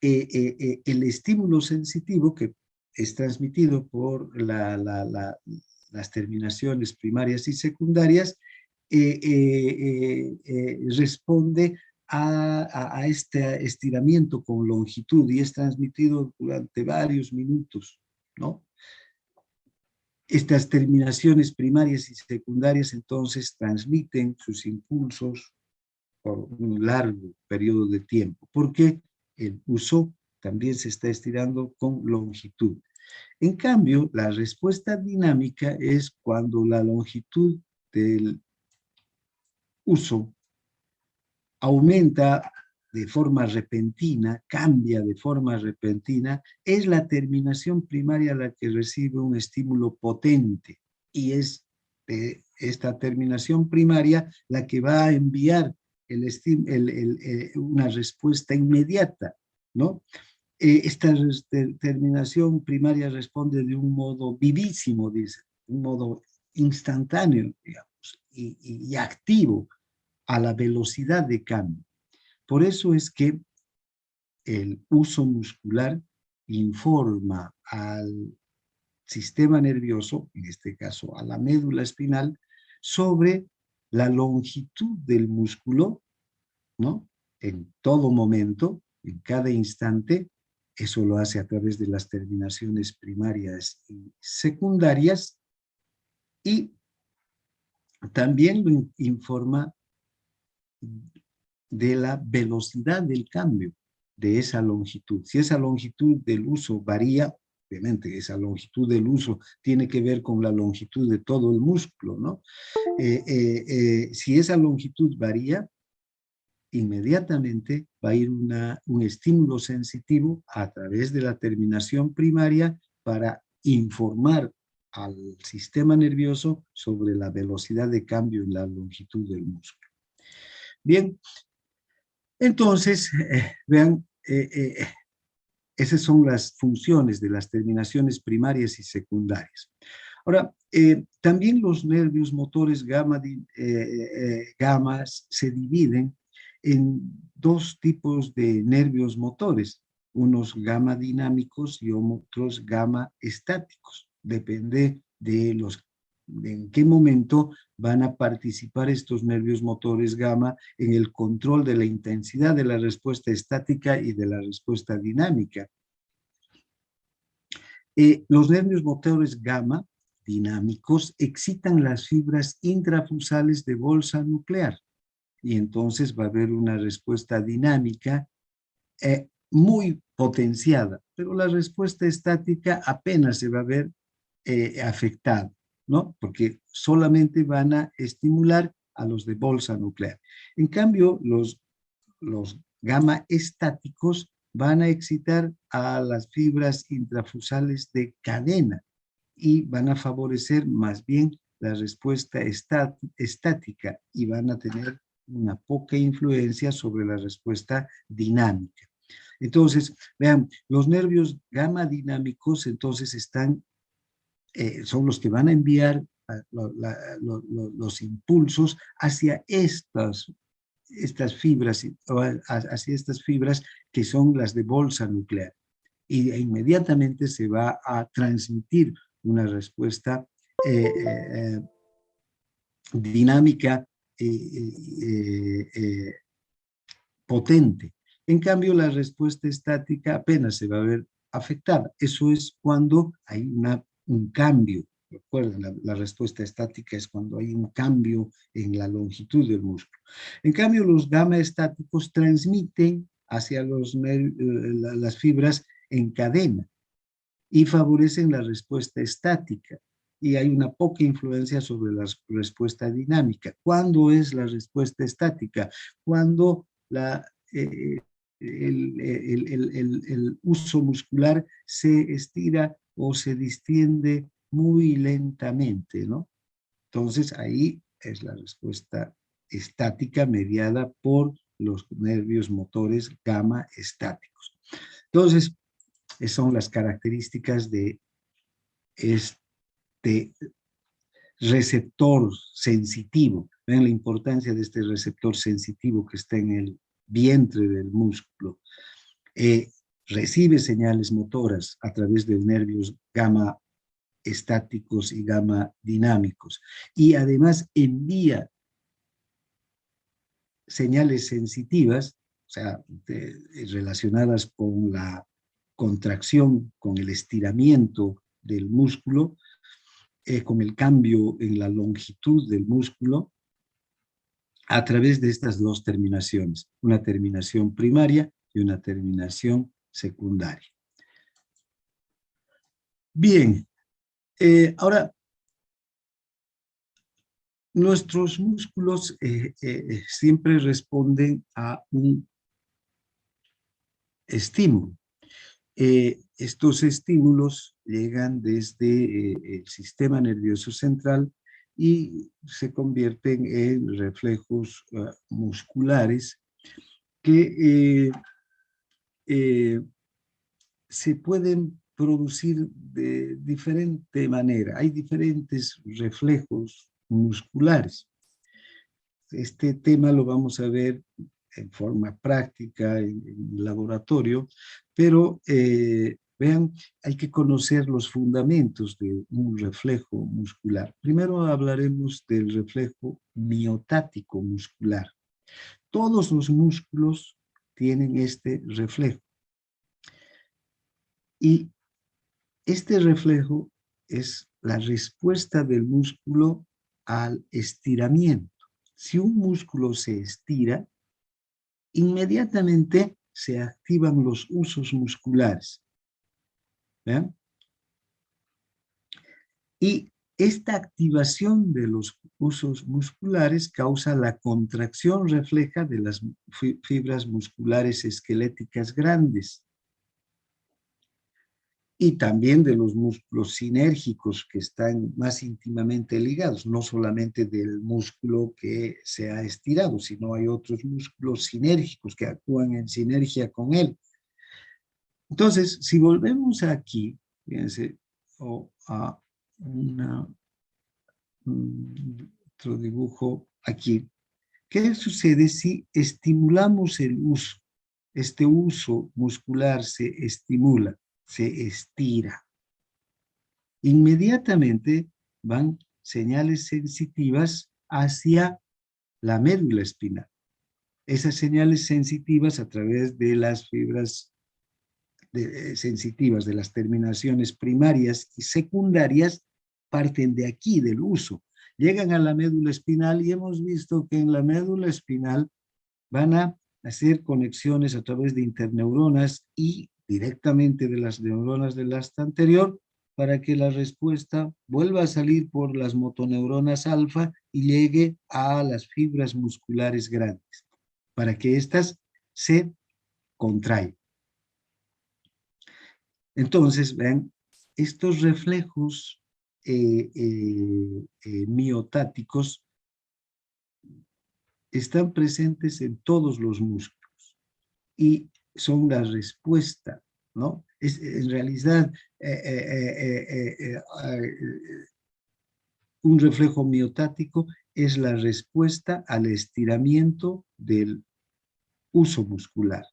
S2: el estímulo sensitivo que es transmitido por las terminaciones primarias y secundarias responde a este estiramiento con longitud y es transmitido durante varios minutos, ¿no? Estas terminaciones primarias y secundarias entonces transmiten sus impulsos por un largo periodo de tiempo, porque el uso también se está estirando con longitud. En cambio, la respuesta dinámica es cuando la longitud del uso aumenta de forma repentina, cambia de forma repentina, es la terminación primaria la que recibe un estímulo potente y es esta terminación primaria la que va a enviar una respuesta inmediata, ¿no? Esta terminación primaria responde de un modo vivísimo, dice, un modo instantáneo, digamos, y activo a la velocidad de cambio. Por eso es que el uso muscular informa al sistema nervioso, en este caso a la médula espinal, sobre la longitud del músculo, ¿no? En todo momento, en cada instante. Eso lo hace a través de las terminaciones primarias y secundarias, y también lo informa de la velocidad del cambio de esa longitud. Si esa longitud del uso varía, obviamente esa longitud del uso tiene que ver con la longitud de todo el músculo, ¿no? Si esa longitud varía, inmediatamente va a ir un estímulo sensitivo a través de la terminación primaria para informar al sistema nervioso sobre la velocidad de cambio en la longitud del músculo. Bien, entonces, vean, esas son las funciones de las terminaciones primarias y secundarias. Ahora, también los nervios motores gamma se dividen en dos tipos de nervios motores, unos gamma dinámicos y otros gamma estáticos. Depende de en qué momento van a participar estos nervios motores gamma en el control de la intensidad de la respuesta estática y de la respuesta dinámica. Los nervios motores gamma dinámicos excitan las fibras intrafusales de bolsa nuclear y entonces va a haber una respuesta dinámica muy potenciada, pero la respuesta estática apenas se va a ver afectada, ¿no? Porque solamente van a estimular a los de bolsa nuclear. En cambio, los gamma estáticos van a excitar a las fibras intrafusales de cadena y van a favorecer más bien la respuesta estática y van a tener una poca influencia sobre la respuesta dinámica. Entonces, vean, los nervios gamma dinámicos entonces son los que van a enviar los impulsos hacia estas fibras, hacia estas fibras que son las de bolsa nuclear. Y inmediatamente se va a transmitir una respuesta dinámica potente. En cambio, la respuesta estática apenas se va a ver afectada. Eso es cuando hay un cambio. Recuerden, la respuesta estática es cuando hay un cambio en la longitud del músculo. En cambio, los gamma estáticos transmiten hacia las fibras en cadena y favorecen la respuesta estática. Y hay una poca influencia sobre la respuesta dinámica. ¿Cuándo es la respuesta estática? Cuando el uso muscular se estira o se distiende muy lentamente, ¿no? Entonces ahí es la respuesta estática mediada por los nervios motores gamma estáticos. Entonces, esas son las características de este receptor sensitivo. Vean la importancia de este receptor sensitivo que está en el vientre del músculo. Recibe señales motoras a través de nervios gamma estáticos y gamma dinámicos. Y además envía señales sensitivas, o sea, relacionadas con la contracción, con el estiramiento del músculo, con el cambio en la longitud del músculo, a través de estas dos terminaciones, una terminación primaria y una terminación secundaria. Bien, ahora, nuestros músculos siempre responden a un estímulo. Estos estímulos llegan desde el sistema nervioso central y se convierten en reflejos musculares que se pueden producir de diferente manera. Hay diferentes reflejos musculares. Este tema lo vamos a ver en forma práctica, en laboratorio, pero vean, hay que conocer los fundamentos de un reflejo muscular. Primero hablaremos del reflejo miotático muscular. Todos los músculos tienen este reflejo. Y este reflejo es la respuesta del músculo al estiramiento. Si un músculo se estira, inmediatamente se activan los usos musculares. ¿Ven? Y esta activación de los usos musculares causa la contracción refleja de las fibras musculares esqueléticas grandes y también de los músculos sinérgicos que están más íntimamente ligados, no solamente del músculo que se ha estirado, sino hay otros músculos sinérgicos que actúan en sinergia con él. Entonces, si volvemos aquí, fíjense, a otro dibujo aquí, ¿qué sucede si estimulamos el uso? Este uso muscular se estimula, se estira. Inmediatamente van señales sensitivas hacia la médula espinal. Esas señales sensitivas a través de las fibras sensitivas de las terminaciones primarias y secundarias parten de aquí, del uso. Llegan a la médula espinal y hemos visto que en la médula espinal van a hacer conexiones a través de interneuronas y directamente de las neuronas del asta anterior para que la respuesta vuelva a salir por las motoneuronas alfa y llegue a las fibras musculares grandes, para que éstas se contraigan. Entonces, vean, estos reflejos miotáticos están presentes en todos los músculos y son la respuesta, ¿no? En realidad, un reflejo miotático es la respuesta al estiramiento del uso muscular.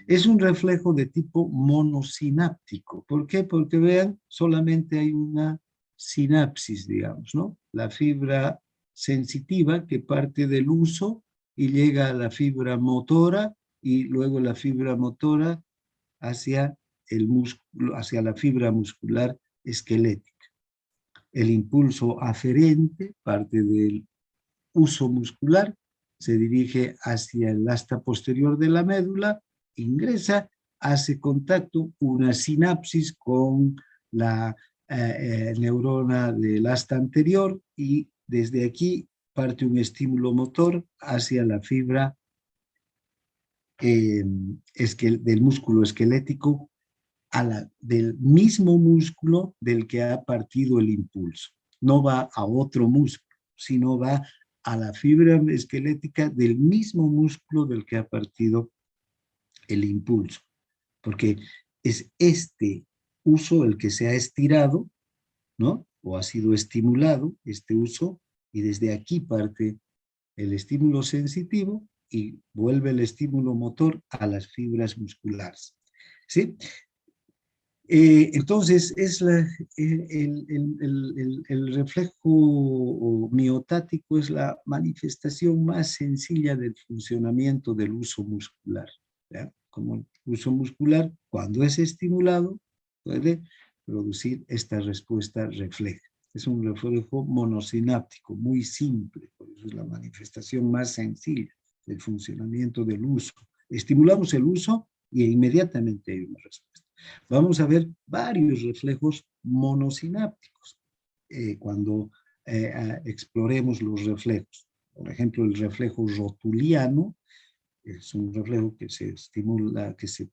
S2: Es un reflejo de tipo monosináptico. ¿Por qué? Porque vean, solamente hay una sinapsis, digamos, ¿no? La fibra sensitiva que parte del uso y llega a la fibra motora y luego la fibra motora hacia el músculo, hacia la fibra muscular esquelética. El impulso aferente parte del uso muscular, se dirige hacia el asta posterior de la médula, ingresa, hace contacto, una sinapsis con la neurona del asta anterior y desde aquí parte un estímulo motor hacia la fibra del músculo esquelético del mismo músculo del que ha partido el impulso. No va a otro músculo, sino va a la fibra esquelética del mismo músculo del que ha partido el impulso. Porque es este uso el que se ha estirado, ¿no? O ha sido estimulado, este uso, y desde aquí parte el estímulo sensitivo y vuelve el estímulo motor a las fibras musculares. ¿Sí? Entonces, es el reflejo miotático es la manifestación más sencilla del funcionamiento del uso muscular, ¿ya? Como el uso muscular, cuando es estimulado, puede producir esta respuesta refleja. Es un reflejo monosináptico, muy simple, por eso es la manifestación más sencilla del funcionamiento del uso. Estimulamos el uso y inmediatamente hay una respuesta. Vamos a ver varios reflejos monosinápticos cuando exploremos los reflejos. Por ejemplo, el reflejo rotuliano es un reflejo que se estimula, que se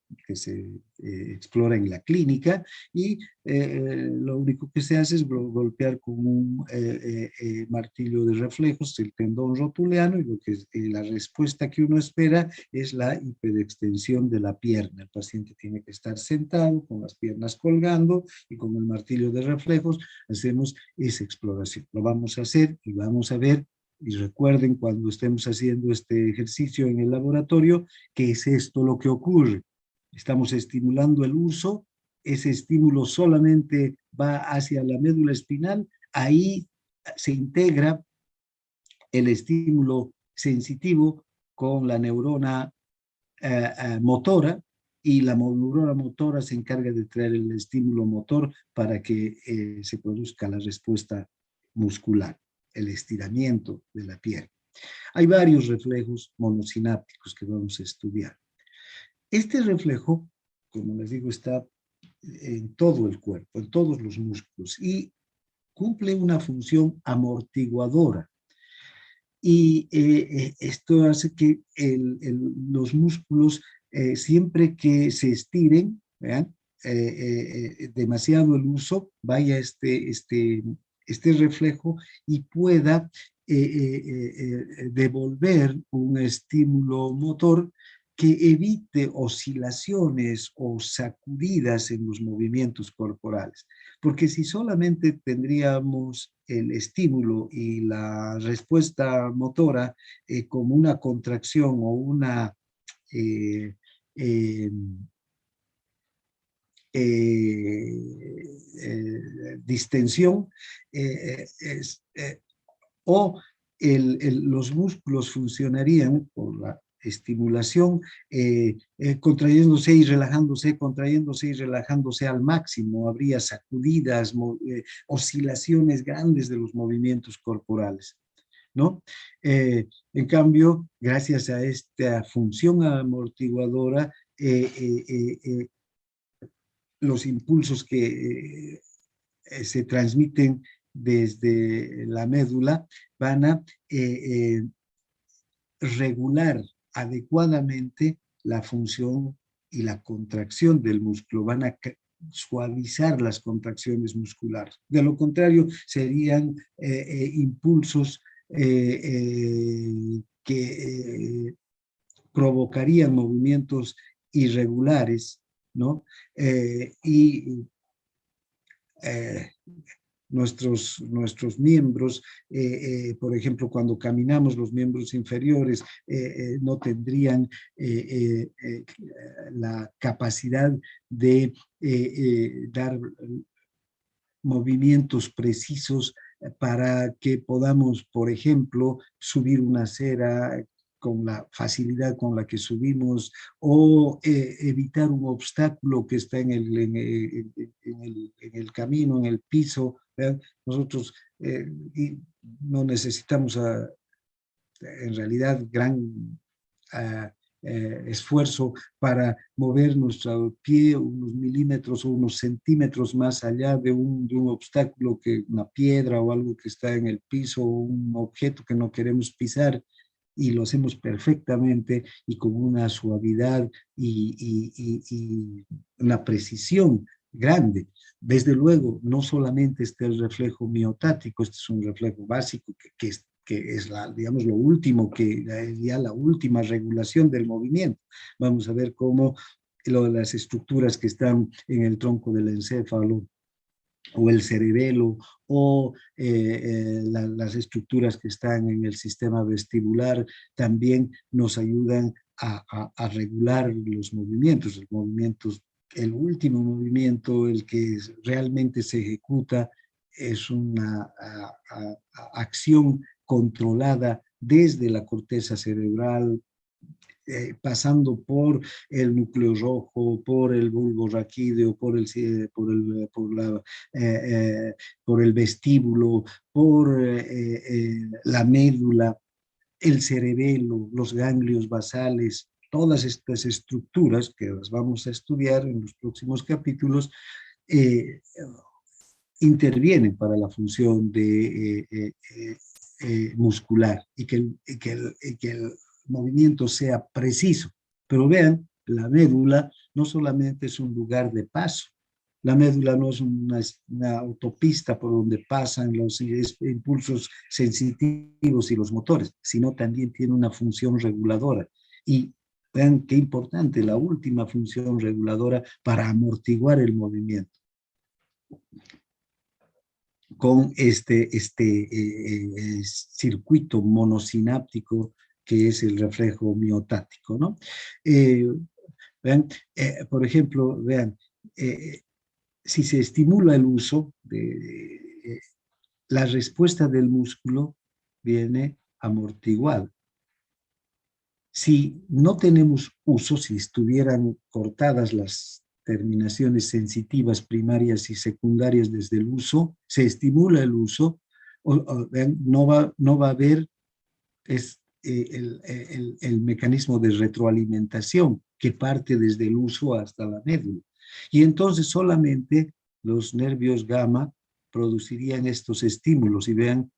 S2: explora en la clínica y lo único que se hace es golpear con un martillo de reflejos el tendón rotuliano y la respuesta que uno espera es la hiperextensión de la pierna. El paciente tiene que estar sentado con las piernas colgando y con el martillo de reflejos hacemos esa exploración. Lo vamos a hacer y vamos a ver. Y recuerden cuando estemos haciendo este ejercicio en el laboratorio, que es esto lo que ocurre. Estamos estimulando el uso, ese estímulo solamente va hacia la médula espinal, ahí se integra el estímulo sensitivo con la neurona motora, y la neurona motora se encarga de traer el estímulo motor para que se produzca la respuesta muscular, el estiramiento de la piel. Hay varios reflejos monosinápticos que vamos a estudiar. Este reflejo, como les digo, está en todo el cuerpo, en todos los músculos, y cumple una función amortiguadora. Y esto hace que los músculos, siempre que se estiren, ¿vean? Demasiado el uso, vaya este reflejo y pueda devolver un estímulo motor que evite oscilaciones o sacudidas en los movimientos corporales. Porque si solamente tendríamos el estímulo y la respuesta motora como una contracción o una distensión, o los músculos funcionarían por la estimulación, contrayéndose y relajándose al máximo, habría sacudidas, oscilaciones grandes de los movimientos corporales. ¿no? En cambio, gracias a esta función amortiguadora, los impulsos que se transmiten desde la médula van a regular adecuadamente la función y la contracción del músculo, van a suavizar las contracciones musculares. De lo contrario, serían impulsos que provocarían movimientos irregulares, ¿no? Nuestros miembros, por ejemplo, cuando caminamos, los miembros inferiores no tendrían la capacidad de dar movimientos precisos para que podamos, por ejemplo, subir una acera con la facilidad con la que subimos, o evitar un obstáculo que está en el camino, en el piso. ¿Verdad? Nosotros no necesitamos en realidad gran esfuerzo para mover nuestro pie unos milímetros o unos centímetros más allá de un obstáculo, que una piedra o algo que está en el piso, o un objeto que no queremos pisar, y lo hacemos perfectamente y con una suavidad y una precisión grande. Desde luego, no solamente está el reflejo miotático, este es un reflejo básico que es digamos, lo último, ya la última regulación del movimiento. Vamos a ver cómo las estructuras que están en el tronco del encéfalo, o el cerebelo, o las estructuras que están en el sistema vestibular, también nos ayudan a regular los movimientos. El último movimiento, el que realmente se ejecuta, es una acción controlada desde la corteza cerebral, pasando por el núcleo rojo, por el bulbo raquídeo, por el vestíbulo, por la médula, el cerebelo, los ganglios basales. Todas estas estructuras, que las vamos a estudiar en los próximos capítulos, intervienen para la función muscular, y que el movimiento sea preciso. Pero vean, la médula no solamente es un lugar de paso, la médula no es una autopista por donde pasan los impulsos sensitivos y los motores, sino también tiene una función reguladora. Y vean qué importante, la última función reguladora para amortiguar el movimiento, con este circuito monosináptico que es el reflejo miotático, ¿no? Vean, por ejemplo, vean, si se estimula el uso, la respuesta del músculo viene amortiguada. Si no tenemos uso, si estuvieran cortadas las terminaciones sensitivas primarias y secundarias desde el uso, se estimula el uso, no va a haber el mecanismo de retroalimentación que parte desde el uso hasta la médula. Y entonces solamente los nervios gamma producirían estos estímulos, y vean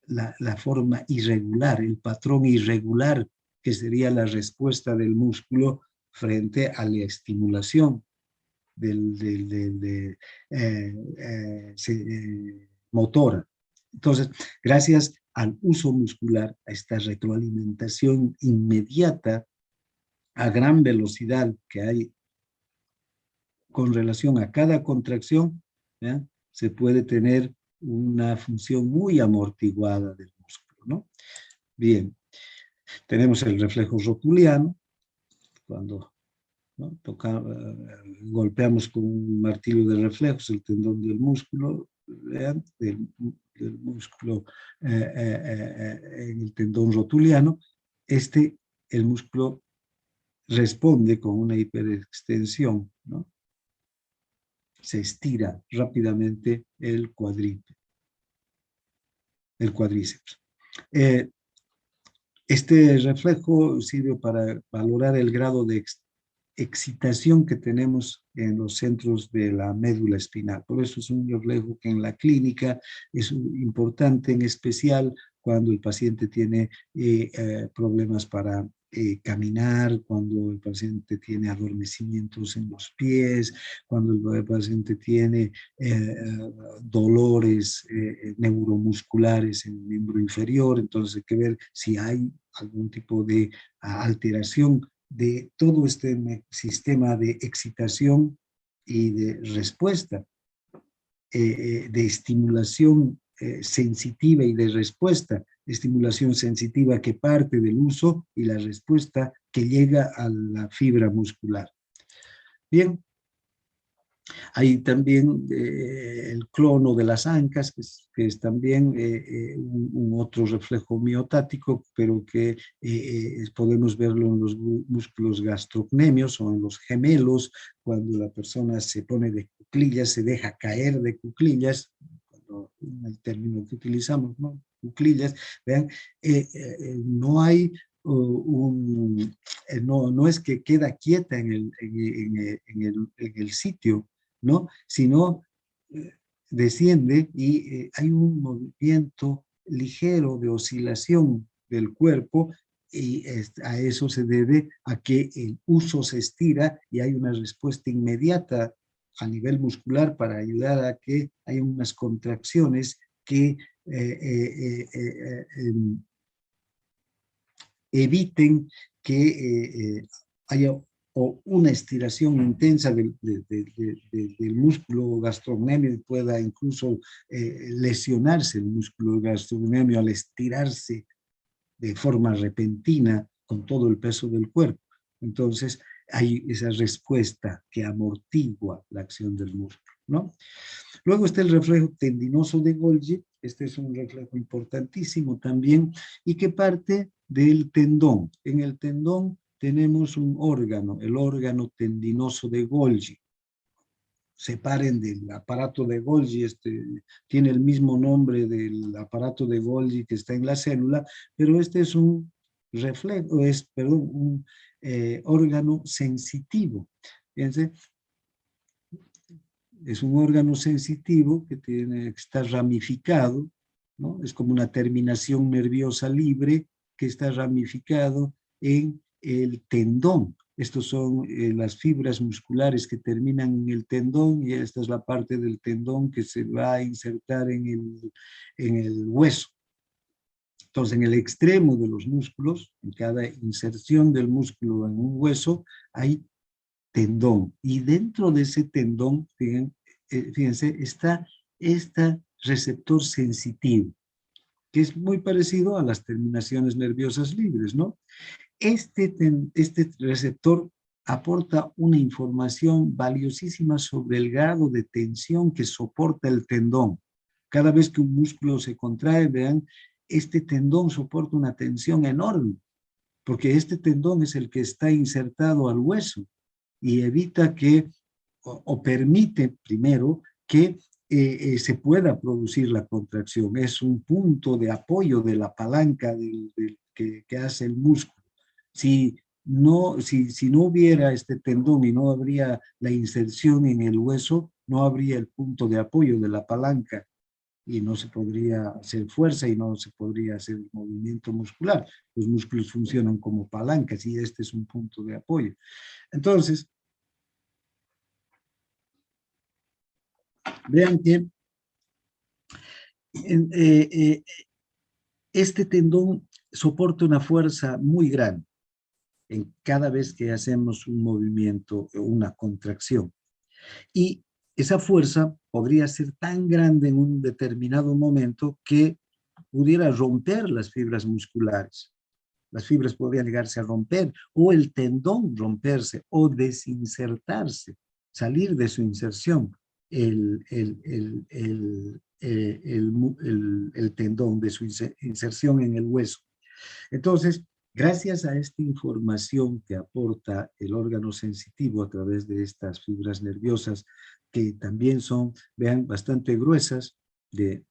S2: la forma irregular, el patrón irregular que sería la respuesta del músculo frente a la estimulación motora. Entonces, gracias al uso muscular, a esta retroalimentación inmediata a gran velocidad que hay con relación a cada contracción, ¿ya?, se puede tener una función muy amortiguada del músculo, ¿no? Bien, tenemos el reflejo rotuliano, cuando, ¿no?, golpeamos con un martillo de reflejos el tendón del músculo, vean, del músculo en el tendón rotuliano, el músculo responde con una hiperextensión, ¿no? Se estira rápidamente el cuádriceps. Este reflejo sirve para valorar el grado de excitación que tenemos en los centros de la médula espinal. Por eso es un reflejo que en la clínica es importante, en especial cuando el paciente tiene problemas para caminar, cuando el paciente tiene adormecimientos en los pies, cuando el paciente tiene dolores neuromusculares en el miembro inferior. Entonces hay que ver si hay algún tipo de alteración de todo este sistema de excitación y de respuesta, de estimulación sensitiva y de respuesta, estimulación sensitiva que parte del uso y la respuesta que llega a la fibra muscular. Bien, hay también el clono de las ancas, que es también un otro reflejo miotático, pero que podemos verlo en los músculos gastrocnemios o en los gemelos, cuando la persona se pone de cuclillas, se deja caer de cuclillas, el término que utilizamos, ¿no? Cuclillas, vean, no hay no es que queda quieta en el sitio, ¿no? Sino desciende y hay un movimiento ligero de oscilación del cuerpo, y a eso se debe a que el uso se estira y hay una respuesta inmediata a nivel muscular para ayudar a que haya unas contracciones que eviten que haya una estiración intensa del músculo gastrocnemio y pueda incluso lesionarse el músculo gastrocnemio al estirarse de forma repentina con todo el peso del cuerpo. Entonces hay esa respuesta que amortigua la acción del músculo, ¿no? Luego está el reflejo tendinoso de Golgi. Este es un reflejo importantísimo también y que parte del tendón. En el tendón tenemos un órgano, el órgano tendinoso de Golgi. Separen del aparato de Golgi, tiene el mismo nombre del aparato de Golgi que está en la célula, pero este es un reflejo, un órgano sensitivo. Fíjense, es un órgano sensitivo que está ramificado, ¿no? Es como una terminación nerviosa libre que está ramificado en el tendón. Estos son las fibras musculares que terminan en el tendón y esta es la parte del tendón que se va a insertar en el hueso. Entonces, en el extremo de los músculos, en cada inserción del músculo en un hueso, hay tendón. Y dentro de ese tendón, fíjense, está este receptor sensitivo, que es muy parecido a las terminaciones nerviosas libres, ¿no? Este receptor aporta una información valiosísima sobre el grado de tensión que soporta el tendón. Cada vez que un músculo se contrae, vean, este tendón soporta una tensión enorme, porque este tendón es el que está insertado al hueso y evita que, o permite primero que se pueda producir la contracción. Es un punto de apoyo de la palanca que hace el músculo. Si no hubiera este tendón y no habría la inserción en el hueso, no habría el punto de apoyo de la palanca y no se podría hacer fuerza y no se podría hacer movimiento muscular. Los músculos funcionan como palancas y este es un punto de apoyo. Entonces, vean que este tendón soporta una fuerza muy grande en cada vez que hacemos un movimiento o una contracción. Y esa fuerza podría ser tan grande en un determinado momento que pudiera romper las fibras musculares. Las fibras podrían llegarse a romper, o el tendón romperse, o desinsertarse, salir de su inserción, el tendón de su inserción en el hueso. Entonces, gracias a esta información que aporta el órgano sensitivo a través de estas fibras nerviosas, que también son, vean, bastante gruesas, de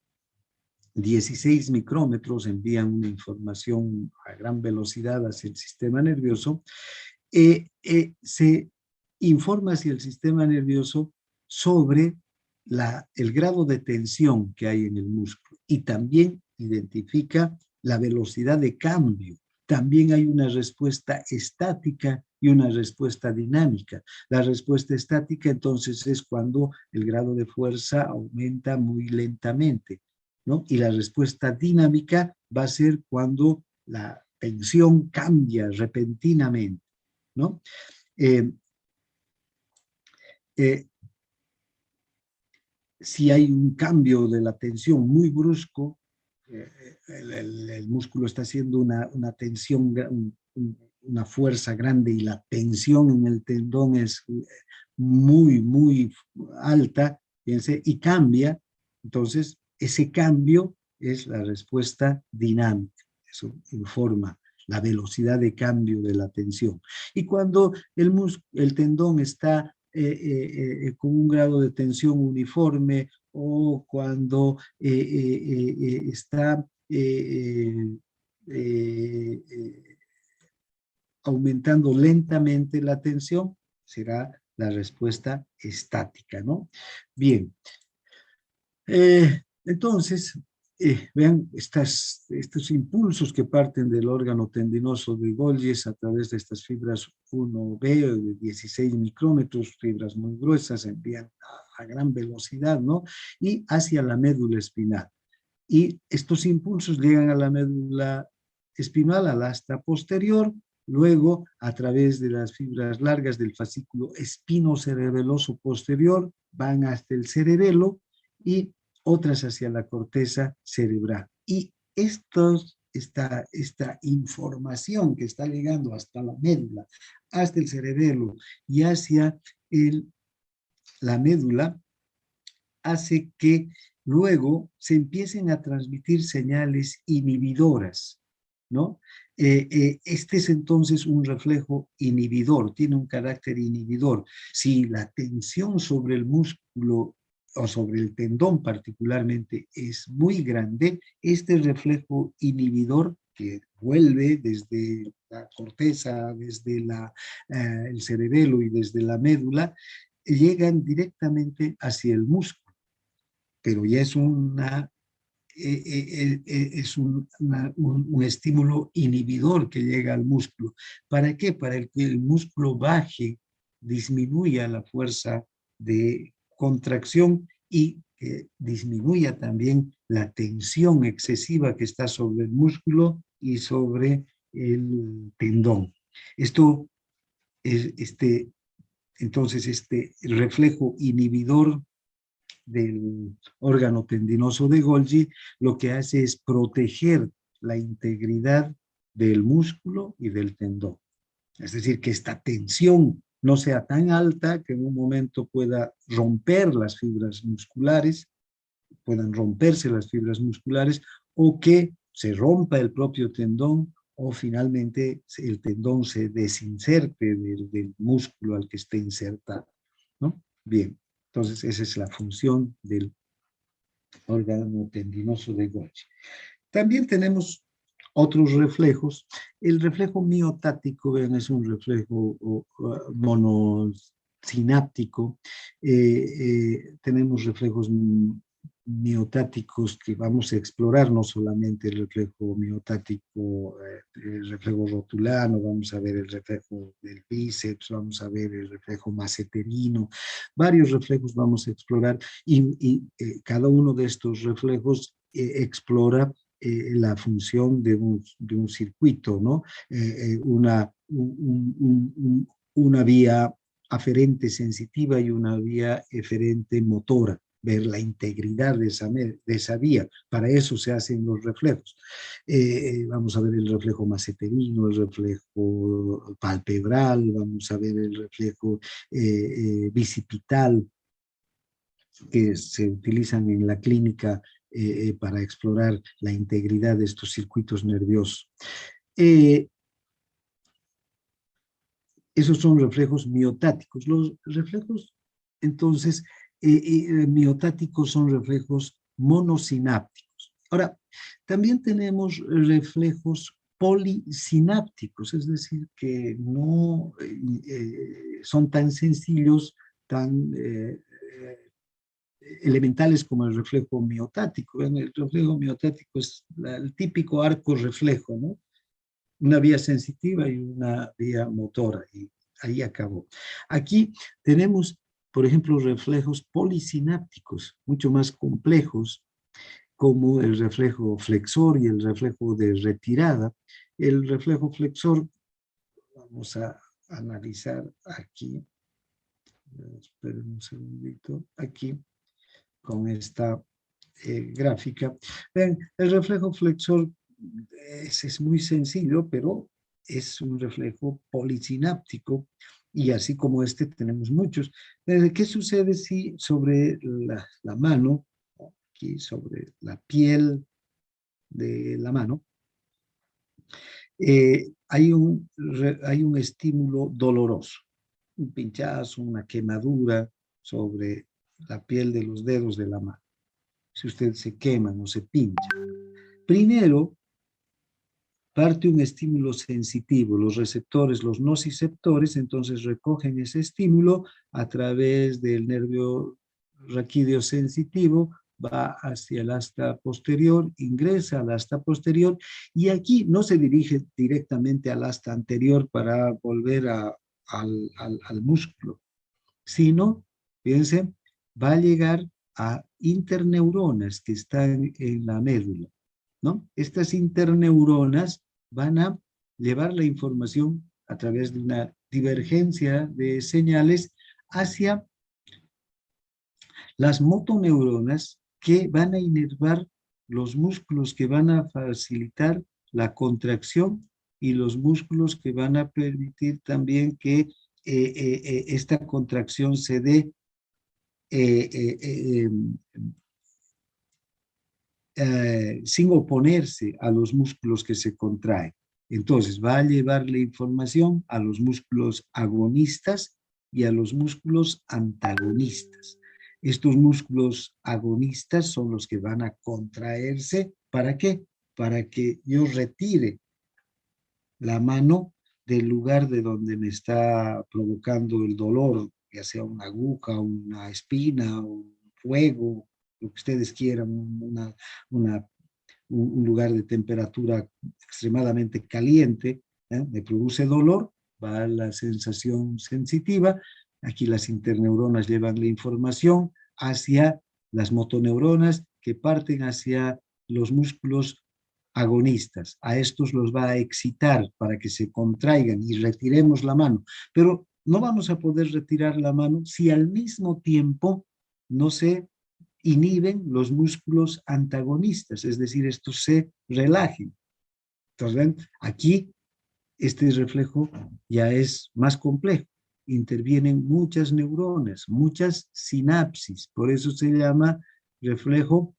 S2: 16 micrómetros envían una información a gran velocidad hacia el sistema nervioso, se informa hacia el sistema nervioso sobre el grado de tensión que hay en el músculo y también identifica la velocidad de cambio. También hay una respuesta estática y una respuesta dinámica. La respuesta estática entonces es cuando el grado de fuerza aumenta muy lentamente, ¿no? Y la respuesta dinámica va a ser cuando la tensión cambia repentinamente, ¿no? Si hay un cambio de la tensión muy brusco, el músculo está haciendo una tensión, una fuerza grande y la tensión en el tendón es muy, muy alta, fíjense, y cambia, entonces ese cambio es la respuesta dinámica. Eso informa la velocidad de cambio de la tensión. Y cuando el tendón está con un grado de tensión uniforme o cuando está aumentando lentamente la tensión, será la respuesta estática, ¿no? Bien. Entonces, vean estos impulsos que parten del órgano tendinoso de Golgi a través de estas fibras 1B de 16 micrómetros, fibras muy gruesas, envían a gran velocidad, ¿no? Y hacia la médula espinal. Y estos impulsos llegan a la médula espinal, al asta posterior, luego a través de las fibras largas del fascículo espinocerebeloso posterior, van hasta el cerebelo y otras hacia la corteza cerebral. Y esta información que está llegando hasta la médula, hasta el cerebelo y hacia la médula, hace que luego se empiecen a transmitir señales inhibidoras, ¿no? Este es entonces un reflejo inhibidor, tiene un carácter inhibidor. Si la tensión sobre el músculo o sobre el tendón particularmente es muy grande, este reflejo inhibidor que vuelve desde la corteza, desde el cerebelo y desde la médula, llegan directamente hacia el músculo, pero ya es un estímulo inhibidor que llega al músculo. ¿Para qué? Para que el músculo baje, disminuya la fuerza de contracción y que disminuya también la tensión excesiva que está sobre el músculo y sobre el tendón. Esto es entonces este reflejo inhibidor del órgano tendinoso de Golgi lo que hace es proteger la integridad del músculo y del tendón. Es decir, que esta tensión no sea tan alta que en un momento pueda romper las fibras musculares, puedan romperse las fibras musculares, o que se rompa el propio tendón, o finalmente el tendón se desinserte del músculo al que esté insertado, ¿no? Bien, entonces esa es la función del órgano tendinoso de Golgi. También tenemos otros reflejos. El reflejo miotático, vean, es un reflejo monosináptico. Tenemos reflejos miotáticos que vamos a explorar, no solamente el reflejo miotático, el reflejo rotulano, vamos a ver el reflejo del bíceps, vamos a ver el reflejo maceterino, varios reflejos vamos a explorar y cada uno de estos reflejos explora la función de un circuito, ¿no? Una vía aferente sensitiva y una vía eferente motora, ver la integridad de esa vía. Para eso se hacen los reflejos. Vamos a ver el reflejo maceterino, el reflejo palpebral, vamos a ver el reflejo bicipital, que se utilizan en la clínica para explorar la integridad de estos circuitos nerviosos. Esos son reflejos miotáticos. Los reflejos, entonces, miotáticos son reflejos monosinápticos. Ahora, también tenemos reflejos polisinápticos, es decir, que no son tan sencillos, tan elementales como el reflejo miotático. ¿Ven? El reflejo miotático es el típico arco reflejo, ¿no? Una vía sensitiva y una vía motora, y ahí acabó. Aquí tenemos, por ejemplo, reflejos polisinápticos, mucho más complejos, como el reflejo flexor y el reflejo de retirada. El reflejo flexor, vamos a analizar aquí, esperen un segundito, aquí, con esta gráfica. Vean, el reflejo flexor es muy sencillo, pero es un reflejo polisináptico, y así como este tenemos muchos. ¿Qué sucede si sobre la mano, aquí sobre la piel de la mano, hay un estímulo doloroso, un pinchazo, una quemadura sobre la piel de los dedos de la mano? Si usted se quema o se pincha, primero parte un estímulo sensitivo, los receptores, los nociceptores, entonces recogen ese estímulo a través del nervio raquídeo sensitivo, va hacia el asta posterior, ingresa al asta posterior, y aquí no se dirige directamente al asta anterior para volver al músculo, sino, fíjense, va a llegar a interneuronas que están en la médula, ¿no? Estas interneuronas van a llevar la información a través de una divergencia de señales hacia las motoneuronas, que van a inervar los músculos que van a facilitar la contracción y los músculos que van a permitir también que esta contracción se dé sin oponerse a los músculos que se contraen. Entonces va a llevar la información a los músculos agonistas y a los músculos antagonistas. Estos músculos agonistas son los que van a contraerse. ¿Para qué? Para que yo retire la mano del lugar de donde me está provocando el dolor, ya sea una aguja, una espina, un fuego, lo que ustedes quieran, un lugar de temperatura extremadamente caliente, me produce dolor, va la sensación sensitiva, aquí las interneuronas llevan la información hacia las motoneuronas, que parten hacia los músculos agonistas. A estos los va a excitar para que se contraigan y retiremos la mano, pero no vamos a poder retirar la mano si al mismo tiempo no se inhiben los músculos antagonistas, es decir, estos se relajen. Entonces, ven, aquí este reflejo ya es más complejo, intervienen muchas neuronas, muchas sinapsis, por eso se llama reflejo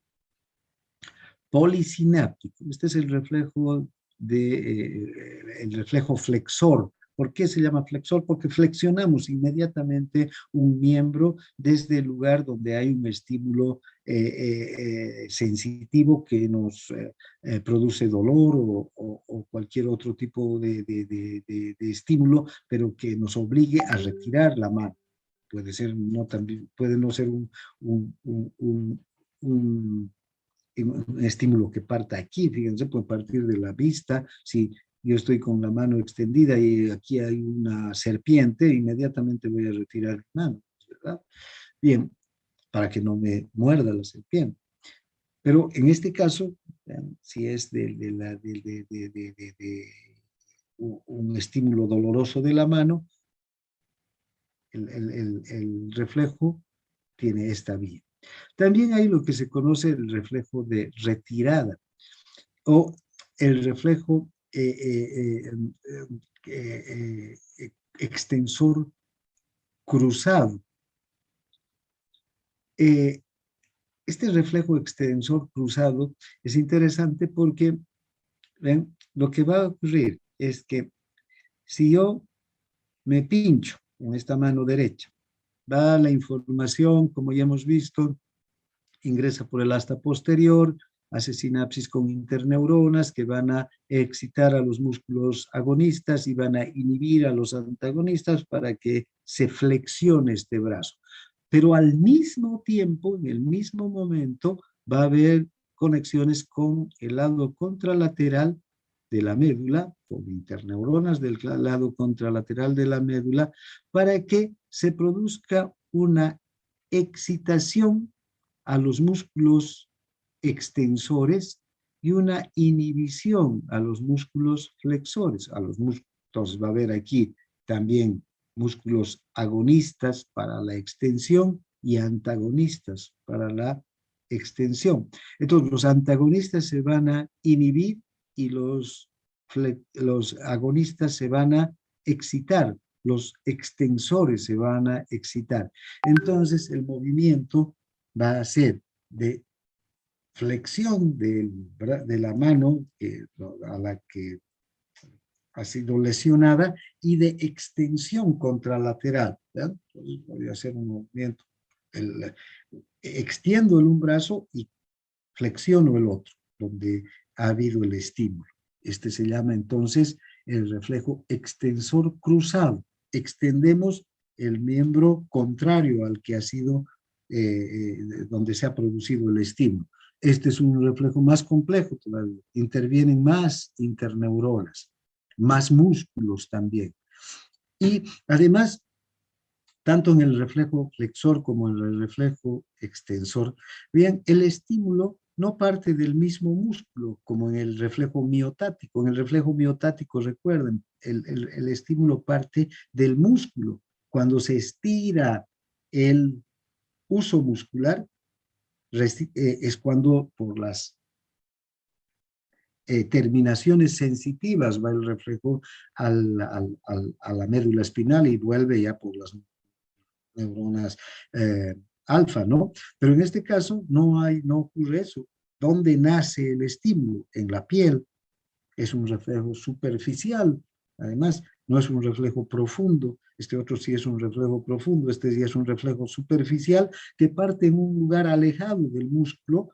S2: polisináptico. Este es el reflejo el reflejo flexor. ¿Por qué se llama flexor? Porque flexionamos inmediatamente un miembro desde el lugar donde hay un estímulo sensitivo que nos produce dolor o cualquier otro tipo de estímulo, pero que nos obligue a retirar la mano. Puede ser, no, también, puede no ser un estímulo que parta aquí, fíjense, puede partir de la vista. Si yo estoy con la mano extendida y aquí hay una serpiente, inmediatamente voy a retirar la mano, ¿verdad? Bien, para que no me muerda la serpiente. Pero en este caso, si es un estímulo doloroso de la mano, el reflejo tiene esta vía. También hay lo que se conoce el reflejo de retirada o el reflejo extensor cruzado. Este reflejo extensor cruzado es interesante porque, ¿ven? Lo que va a ocurrir es que si yo me pincho con esta mano derecha, va la información, como ya hemos visto, ingresa por el asta posterior, hace sinapsis con interneuronas que van a excitar a los músculos agonistas y van a inhibir a los antagonistas para que se flexione este brazo. Pero al mismo tiempo, en el mismo momento, va a haber conexiones con el lado contralateral de la médula, con interneuronas del lado contralateral de la médula, para que se produzca una excitación a los músculos extensores y una inhibición a los músculos flexores. Entonces va a haber aquí también músculos agonistas para la extensión y antagonistas para la extensión. Entonces los antagonistas se van a inhibir y los agonistas se van a excitar, los extensores se van a excitar. Entonces el movimiento va a ser de flexión de la mano a la que ha sido lesionada y de extensión contralateral. ¿Ya? Entonces voy a hacer un movimiento. Extiendo un brazo y flexiono el otro, donde ha habido el estímulo. Este se llama entonces el reflejo extensor cruzado. Extendemos el miembro contrario al que ha sido, donde se ha producido el estímulo. Este es un reflejo más complejo todavía. Intervienen más interneuronas, más músculos también. Y además, tanto en el reflejo flexor como en el reflejo extensor, bien, el estímulo no parte del mismo músculo como en el reflejo miotático. En el reflejo miotático, recuerden, el estímulo parte del músculo. Cuando se estira el uso muscular, es cuando por las terminaciones sensitivas va el reflejo a la médula espinal y vuelve ya por las neuronas alfa, ¿no? Pero en este caso no ocurre eso. ¿Dónde nace el estímulo? En la piel. Es un reflejo superficial. Además, no es un reflejo profundo. Este otro sí es un reflejo profundo. Este sí es un reflejo superficial que parte en un lugar alejado del músculo,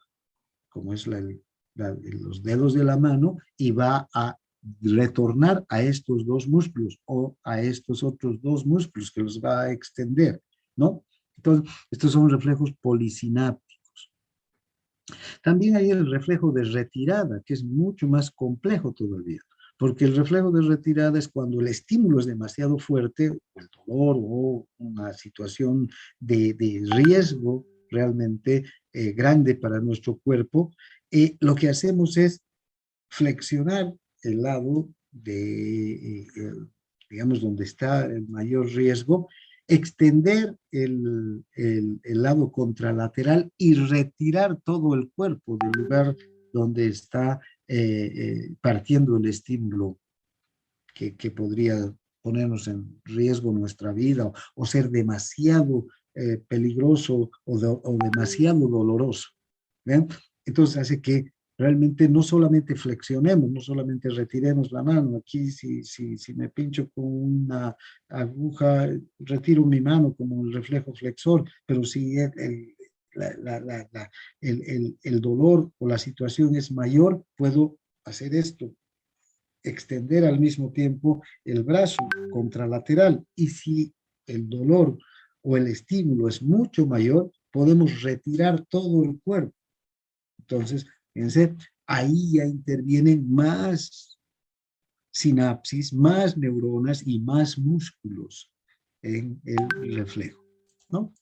S2: como es los dedos de la mano, y va a retornar a estos dos músculos o a estos otros dos músculos que los va a extender, ¿no? Entonces, estos son reflejos polisinápticos. También hay el reflejo de retirada, que es mucho más complejo todavía, porque el reflejo de retirada es cuando el estímulo es demasiado fuerte, o el dolor o una situación de riesgo realmente grande para nuestro cuerpo. Lo que hacemos es flexionar el lado digamos, donde está el mayor riesgo, extender el lado contralateral y retirar todo el cuerpo del lugar donde está partiendo el estímulo que podría ponernos en riesgo nuestra vida o ser demasiado peligroso o demasiado doloroso. ¿Ven? Entonces hace que realmente no solamente flexionemos, no solamente retiremos la mano. Aquí si me pincho con una aguja, retiro mi mano como el reflejo flexor, pero si el dolor o la situación es mayor, puedo hacer esto, extender al mismo tiempo el brazo contralateral, y si el dolor o el estímulo es mucho mayor, podemos retirar todo el cuerpo. Entonces, fíjense, ahí ya intervienen más sinapsis, más neuronas y más músculos en el reflejo, ¿no?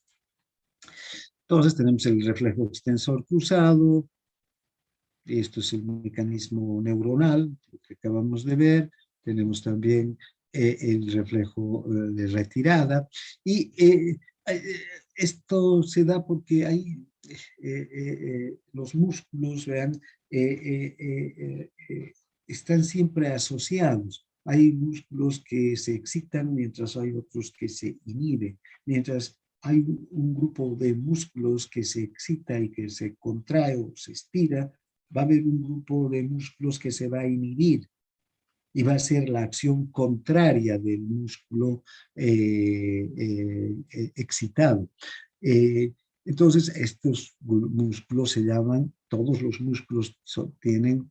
S2: Entonces tenemos el reflejo extensor cruzado. Esto es el mecanismo neuronal que acabamos de ver. Tenemos también el reflejo de retirada. Y esto se da porque hay los músculos, vean, están siempre asociados. Hay músculos que se excitan mientras hay otros que se inhiben. Mientras hay un grupo de músculos que se excita y que se contrae o se estira, va a haber un grupo de músculos que se va a inhibir y va a ser la acción contraria del músculo excitado. Entonces, estos músculos se llaman todos los músculos tienen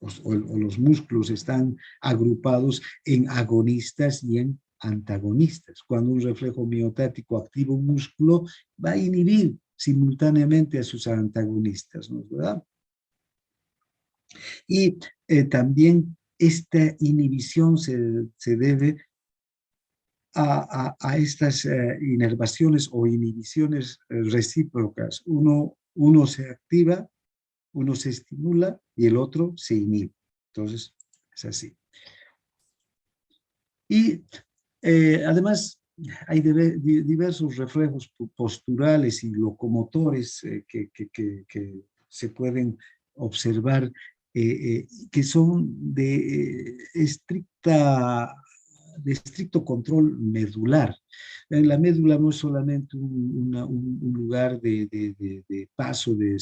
S2: o los músculos están agrupados en agonistas y en antagonistas. Cuando un reflejo miotático activa un músculo, va a inhibir simultáneamente a sus antagonistas, ¿no es verdad? Y también esta inhibición se debe a estas inervaciones o inhibiciones recíprocas. Uno se activa, uno se estimula y el otro se inhibe. Entonces, es así. Y además hay diversos reflejos posturales y locomotores que se pueden observar, que son de estricto control medular. La médula no es solamente un lugar de paso de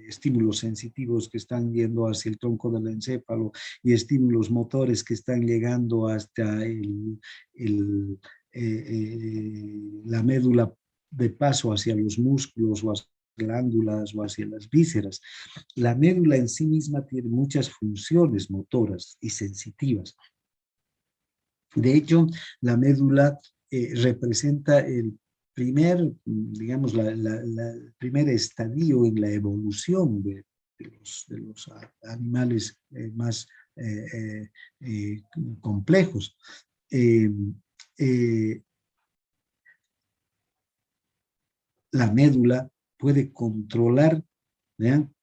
S2: estímulos sensitivos que están yendo hacia el tronco del encéfalo y estímulos motores que están llegando hasta la médula de paso hacia los músculos o hacia las glándulas o hacia las vísceras. La médula en sí misma tiene muchas funciones motoras y sensitivas. De hecho, la médula representa el primer, digamos, el primer estadio en la evolución de los animales más complejos. La médula puede controlar, ¿vean?,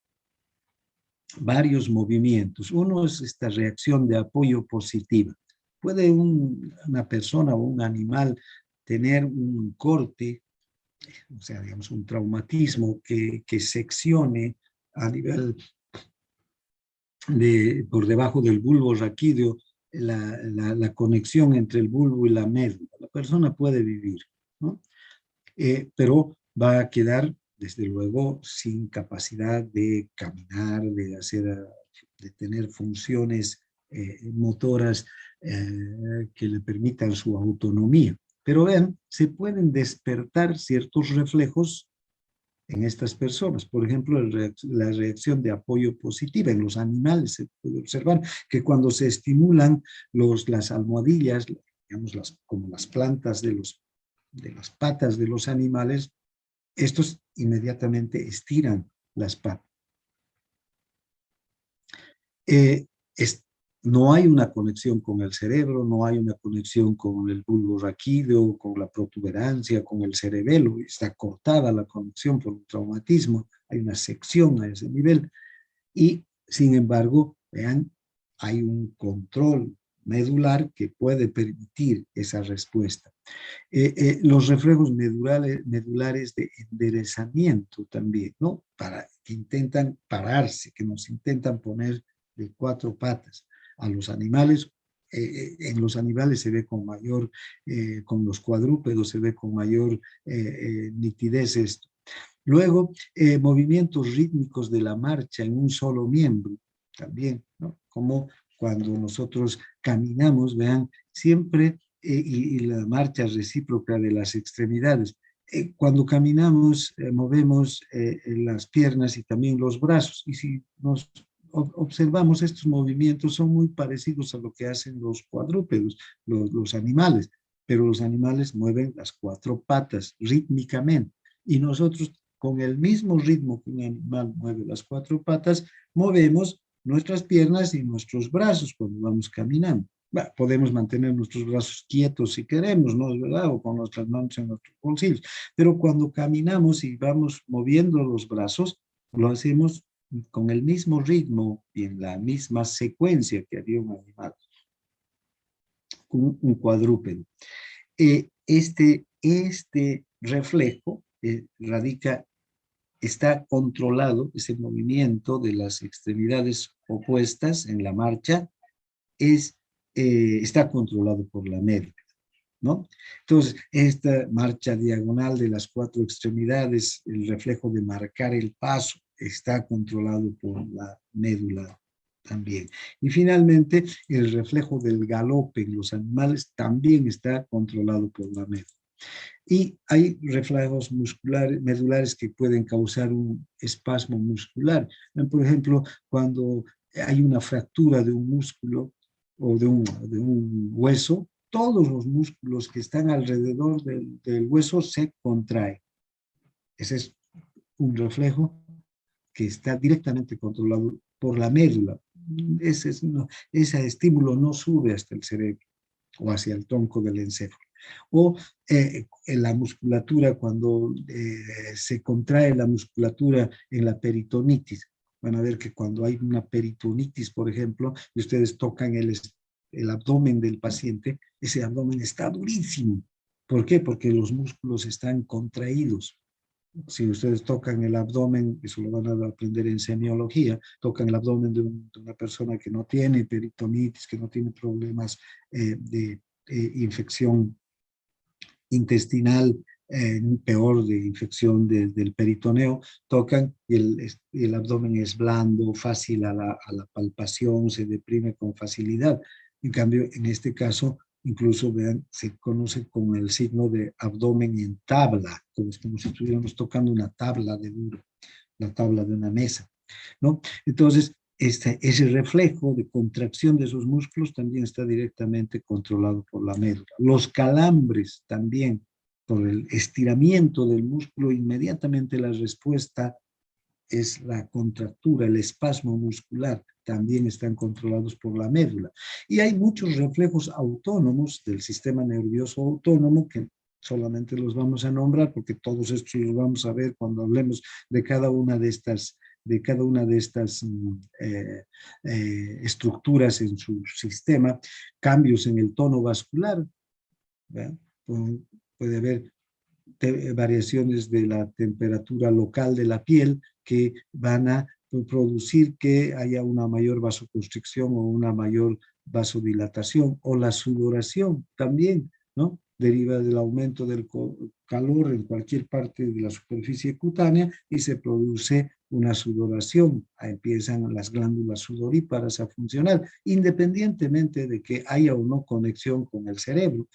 S2: varios movimientos. Uno es esta reacción de apoyo positiva. Puede una persona o un animal tener un corte, o sea, digamos, un traumatismo que seccione a nivel por debajo del bulbo raquídeo la conexión entre el bulbo y la médula. La persona puede vivir, ¿no? Pero va a quedar, desde luego, sin capacidad de caminar, de tener funciones motoras que le permitan su autonomía. Pero vean, se pueden despertar ciertos reflejos en estas personas. Por ejemplo, la reacción de apoyo positiva. En los animales se puede observar que cuando se estimulan las almohadillas, digamos, como las plantas de las patas de los animales, estos inmediatamente estiran las patas. No hay una conexión con el cerebro, no hay una conexión con el bulbo raquídeo, con la protuberancia, con el cerebelo. Está cortada la conexión por un traumatismo, hay una sección a ese nivel. Y, sin embargo, vean, hay un control medular que puede permitir esa respuesta. Los reflejos medulares de enderezamiento también, ¿no? Que intentan pararse, que nos intentan poner de cuatro patas. A los animales, en los animales se ve con mayor, con los cuadrúpedos se ve con mayor nitidez esto. Luego, movimientos rítmicos de la marcha en un solo miembro, también, ¿no? Como cuando nosotros caminamos, vean, siempre, y la marcha recíproca de las extremidades. Cuando caminamos, movemos las piernas y también los brazos, y si nos observamos, estos movimientos son muy parecidos a lo que hacen los cuadrúpedos, los animales, pero los animales mueven las cuatro patas rítmicamente, y nosotros con el mismo ritmo que un animal mueve las cuatro patas, movemos nuestras piernas y nuestros brazos cuando vamos caminando. Bueno, podemos mantener nuestros brazos quietos si queremos, ¿no es verdad? O con nuestras manos en nuestros bolsillos, pero cuando caminamos y vamos moviendo los brazos, lo hacemos con el mismo ritmo y en la misma secuencia que haría un animal, un cuadrúpedo. Este reflejo está controlado, ese movimiento de las extremidades opuestas en la marcha está controlado por la médula, ¿no? Entonces, esta marcha diagonal de las cuatro extremidades, el reflejo de marcar el paso, está controlado por la médula también. Y finalmente, el reflejo del galope en los animales también está controlado por la médula. Y hay reflejos musculares, medulares que pueden causar un espasmo muscular. Por ejemplo, cuando hay una fractura de un músculo o de un hueso, todos los músculos que están alrededor del hueso se contraen. Ese es un reflejo que está directamente controlado por la médula. Ese estímulo no sube hasta el cerebro o hacia el tronco del encéfalo. O en la musculatura, cuando se contrae la musculatura en la peritonitis. Van a ver que cuando hay una peritonitis, por ejemplo, y ustedes tocan el abdomen del paciente, ese abdomen está durísimo. ¿Por qué? Porque los músculos están contraídos. Si ustedes tocan el abdomen, eso lo van a aprender en semiología, tocan el abdomen de una persona que no tiene peritonitis, que no tiene problemas de infección intestinal, peor de infección del peritoneo, tocan y el abdomen es blando, fácil a la palpación, se deprime con facilidad. En cambio, en este caso, incluso vean, se conoce con el signo de abdomen en tabla, como si estuviéramos tocando una tabla de duro, la tabla de una mesa, ¿no? Entonces, ese reflejo de contracción de esos músculos también está directamente controlado por la médula. Los calambres también, por el estiramiento del músculo, inmediatamente la respuesta es la contractura, el espasmo muscular, también están controlados por la médula. Y hay muchos reflejos autónomos del sistema nervioso autónomo que solamente los vamos a nombrar porque todos estos los vamos a ver cuando hablemos de cada una de estas estructuras en su sistema, cambios en el tono vascular, ¿verdad? Puede haber variaciones de la temperatura local de la piel que van a producir que haya una mayor vasoconstricción o una mayor vasodilatación, o la sudoración también, ¿no? Deriva del aumento del calor en cualquier parte de la superficie cutánea y se produce una sudoración. Ahí empiezan las glándulas sudoríparas a funcionar, independientemente de que haya o no conexión con el cerebro.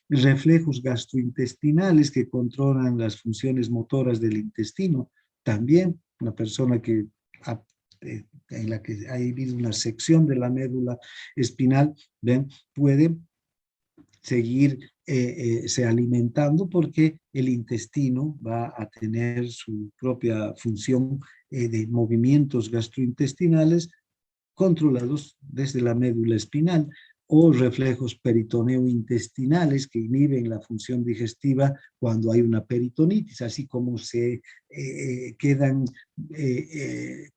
S2: Reflejos gastrointestinales que controlan las funciones motoras del intestino. También una persona que en la que ha habido una sección de la médula espinal, ¿ven? Puede seguir se alimentando porque el intestino va a tener su propia función de movimientos gastrointestinales controlados desde la médula espinal, o reflejos peritoneo-intestinales que inhiben la función digestiva cuando hay una peritonitis, así como se quedan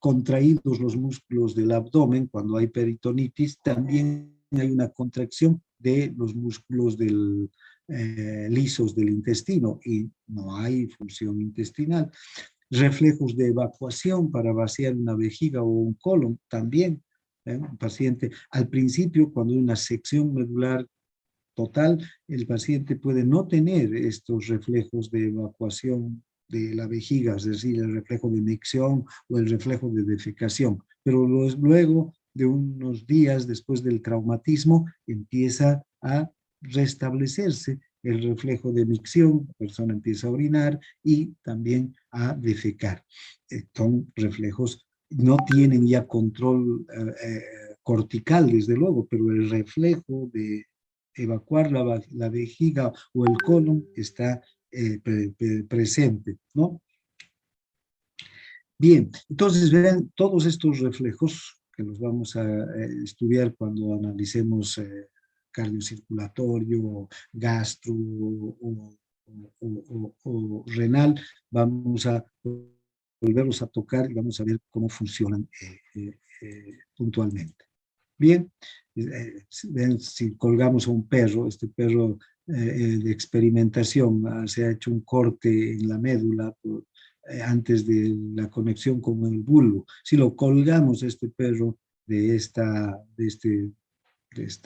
S2: contraídos los músculos del abdomen cuando hay peritonitis, también hay una contracción de los músculos lisos del intestino y no hay función intestinal. Reflejos de evacuación para vaciar una vejiga o un colon también. Un paciente, al principio, cuando hay una sección medular total, el paciente puede no tener estos reflejos de evacuación de la vejiga, es decir, el reflejo de micción o el reflejo de defecación, pero luego de unos días después del traumatismo empieza a restablecerse el reflejo de micción, la persona empieza a orinar y también a defecar. Son reflejos, no tienen ya control cortical, desde luego, pero el reflejo de evacuar la vejiga o el colon está presente, ¿no? Bien, entonces vean todos estos reflejos que los vamos a estudiar cuando analicemos cardiocirculatorio, gastro o renal, vamos a volverlos a tocar y vamos a ver cómo funcionan puntualmente. Bien, ven, si colgamos a un perro, este perro de experimentación, se ha hecho un corte en la médula antes de la conexión con el bulbo. Si lo colgamos este perro de esta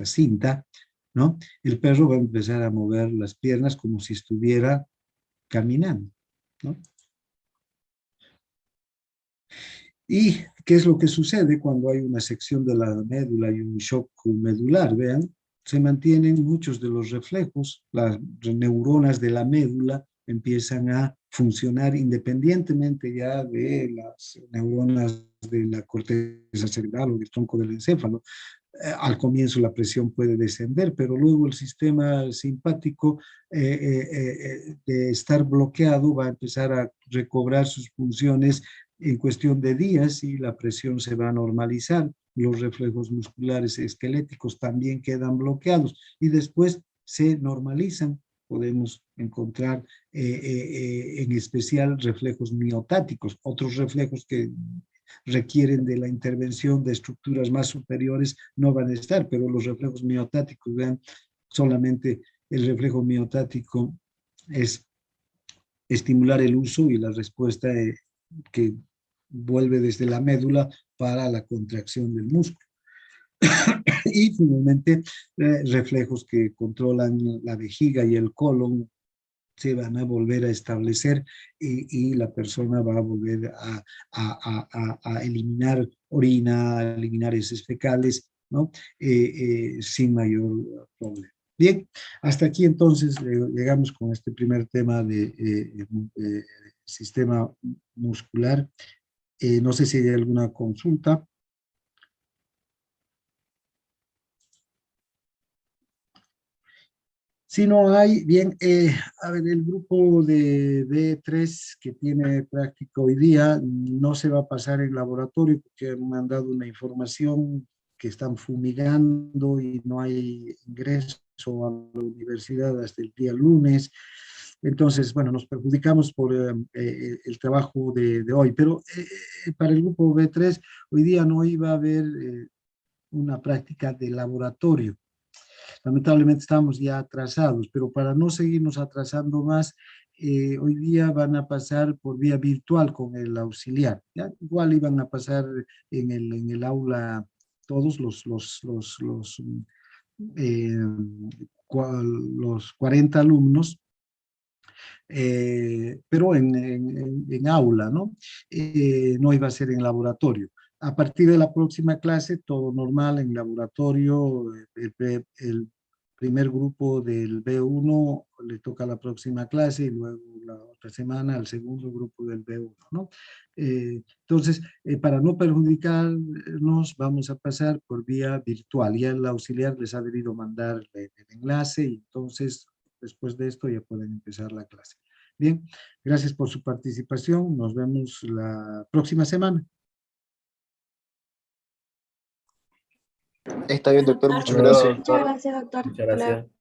S2: cinta, ¿no? El perro va a empezar a mover las piernas como si estuviera caminando, ¿no? ¿Y qué es lo que sucede cuando hay una sección de la médula y un shock medular? Vean, se mantienen muchos de los reflejos, las neuronas de la médula empiezan a funcionar independientemente ya de las neuronas de la corteza cerebral o del tronco del encéfalo. Al comienzo la presión puede descender, pero luego el sistema simpático de estar bloqueado va a empezar a recobrar sus funciones en cuestión de días y la presión se va a normalizar. Los reflejos musculares esqueléticos también quedan bloqueados y después se normalizan. Podemos encontrar en especial reflejos miotáticos, otros reflejos que requieren de la intervención de estructuras más superiores no van a estar, pero los reflejos miotáticos, vean, solamente el reflejo miotático es estimular el uso y la respuesta que vuelve desde la médula para la contracción del músculo. Y finalmente, reflejos que controlan la vejiga y el colon se van a volver a establecer y la persona va a volver a eliminar orina, a eliminar heces fecales, ¿no? Sin mayor problema. Bien, hasta aquí entonces llegamos con este primer tema de sistema muscular. No sé si hay alguna consulta. Si no hay, bien, a ver, el grupo de B3 que tiene práctica hoy día no se va a pasar en laboratorio porque han mandado una información que están fumigando y no hay ingreso a la universidad hasta el día lunes. Entonces, bueno, nos perjudicamos por el trabajo de hoy, pero para el grupo B3 hoy día no iba a haber una práctica de laboratorio. Lamentablemente estamos ya atrasados, pero para no seguirnos atrasando más, hoy día van a pasar por vía virtual con el auxiliar. ¿Ya? Igual iban a pasar en el aula todos los 40 alumnos, pero en aula, ¿no? No iba a ser en laboratorio. A partir de la próxima clase, todo normal en laboratorio, el primer grupo del B1 le toca la próxima clase y luego la otra semana al segundo grupo del B1, ¿no? Entonces, para no perjudicarnos, vamos a pasar por vía virtual. Ya el auxiliar les ha debido mandar el enlace y entonces, después de esto, ya pueden empezar la clase. Bien, gracias por su participación. Nos vemos la próxima semana.
S3: Está bien, doctor, muchas
S7: Hasta luego,
S3: gracias.
S7: doctor.
S6: Muchas gracias, doctor.
S7: Muchas
S6: Hasta luego.
S7: gracias.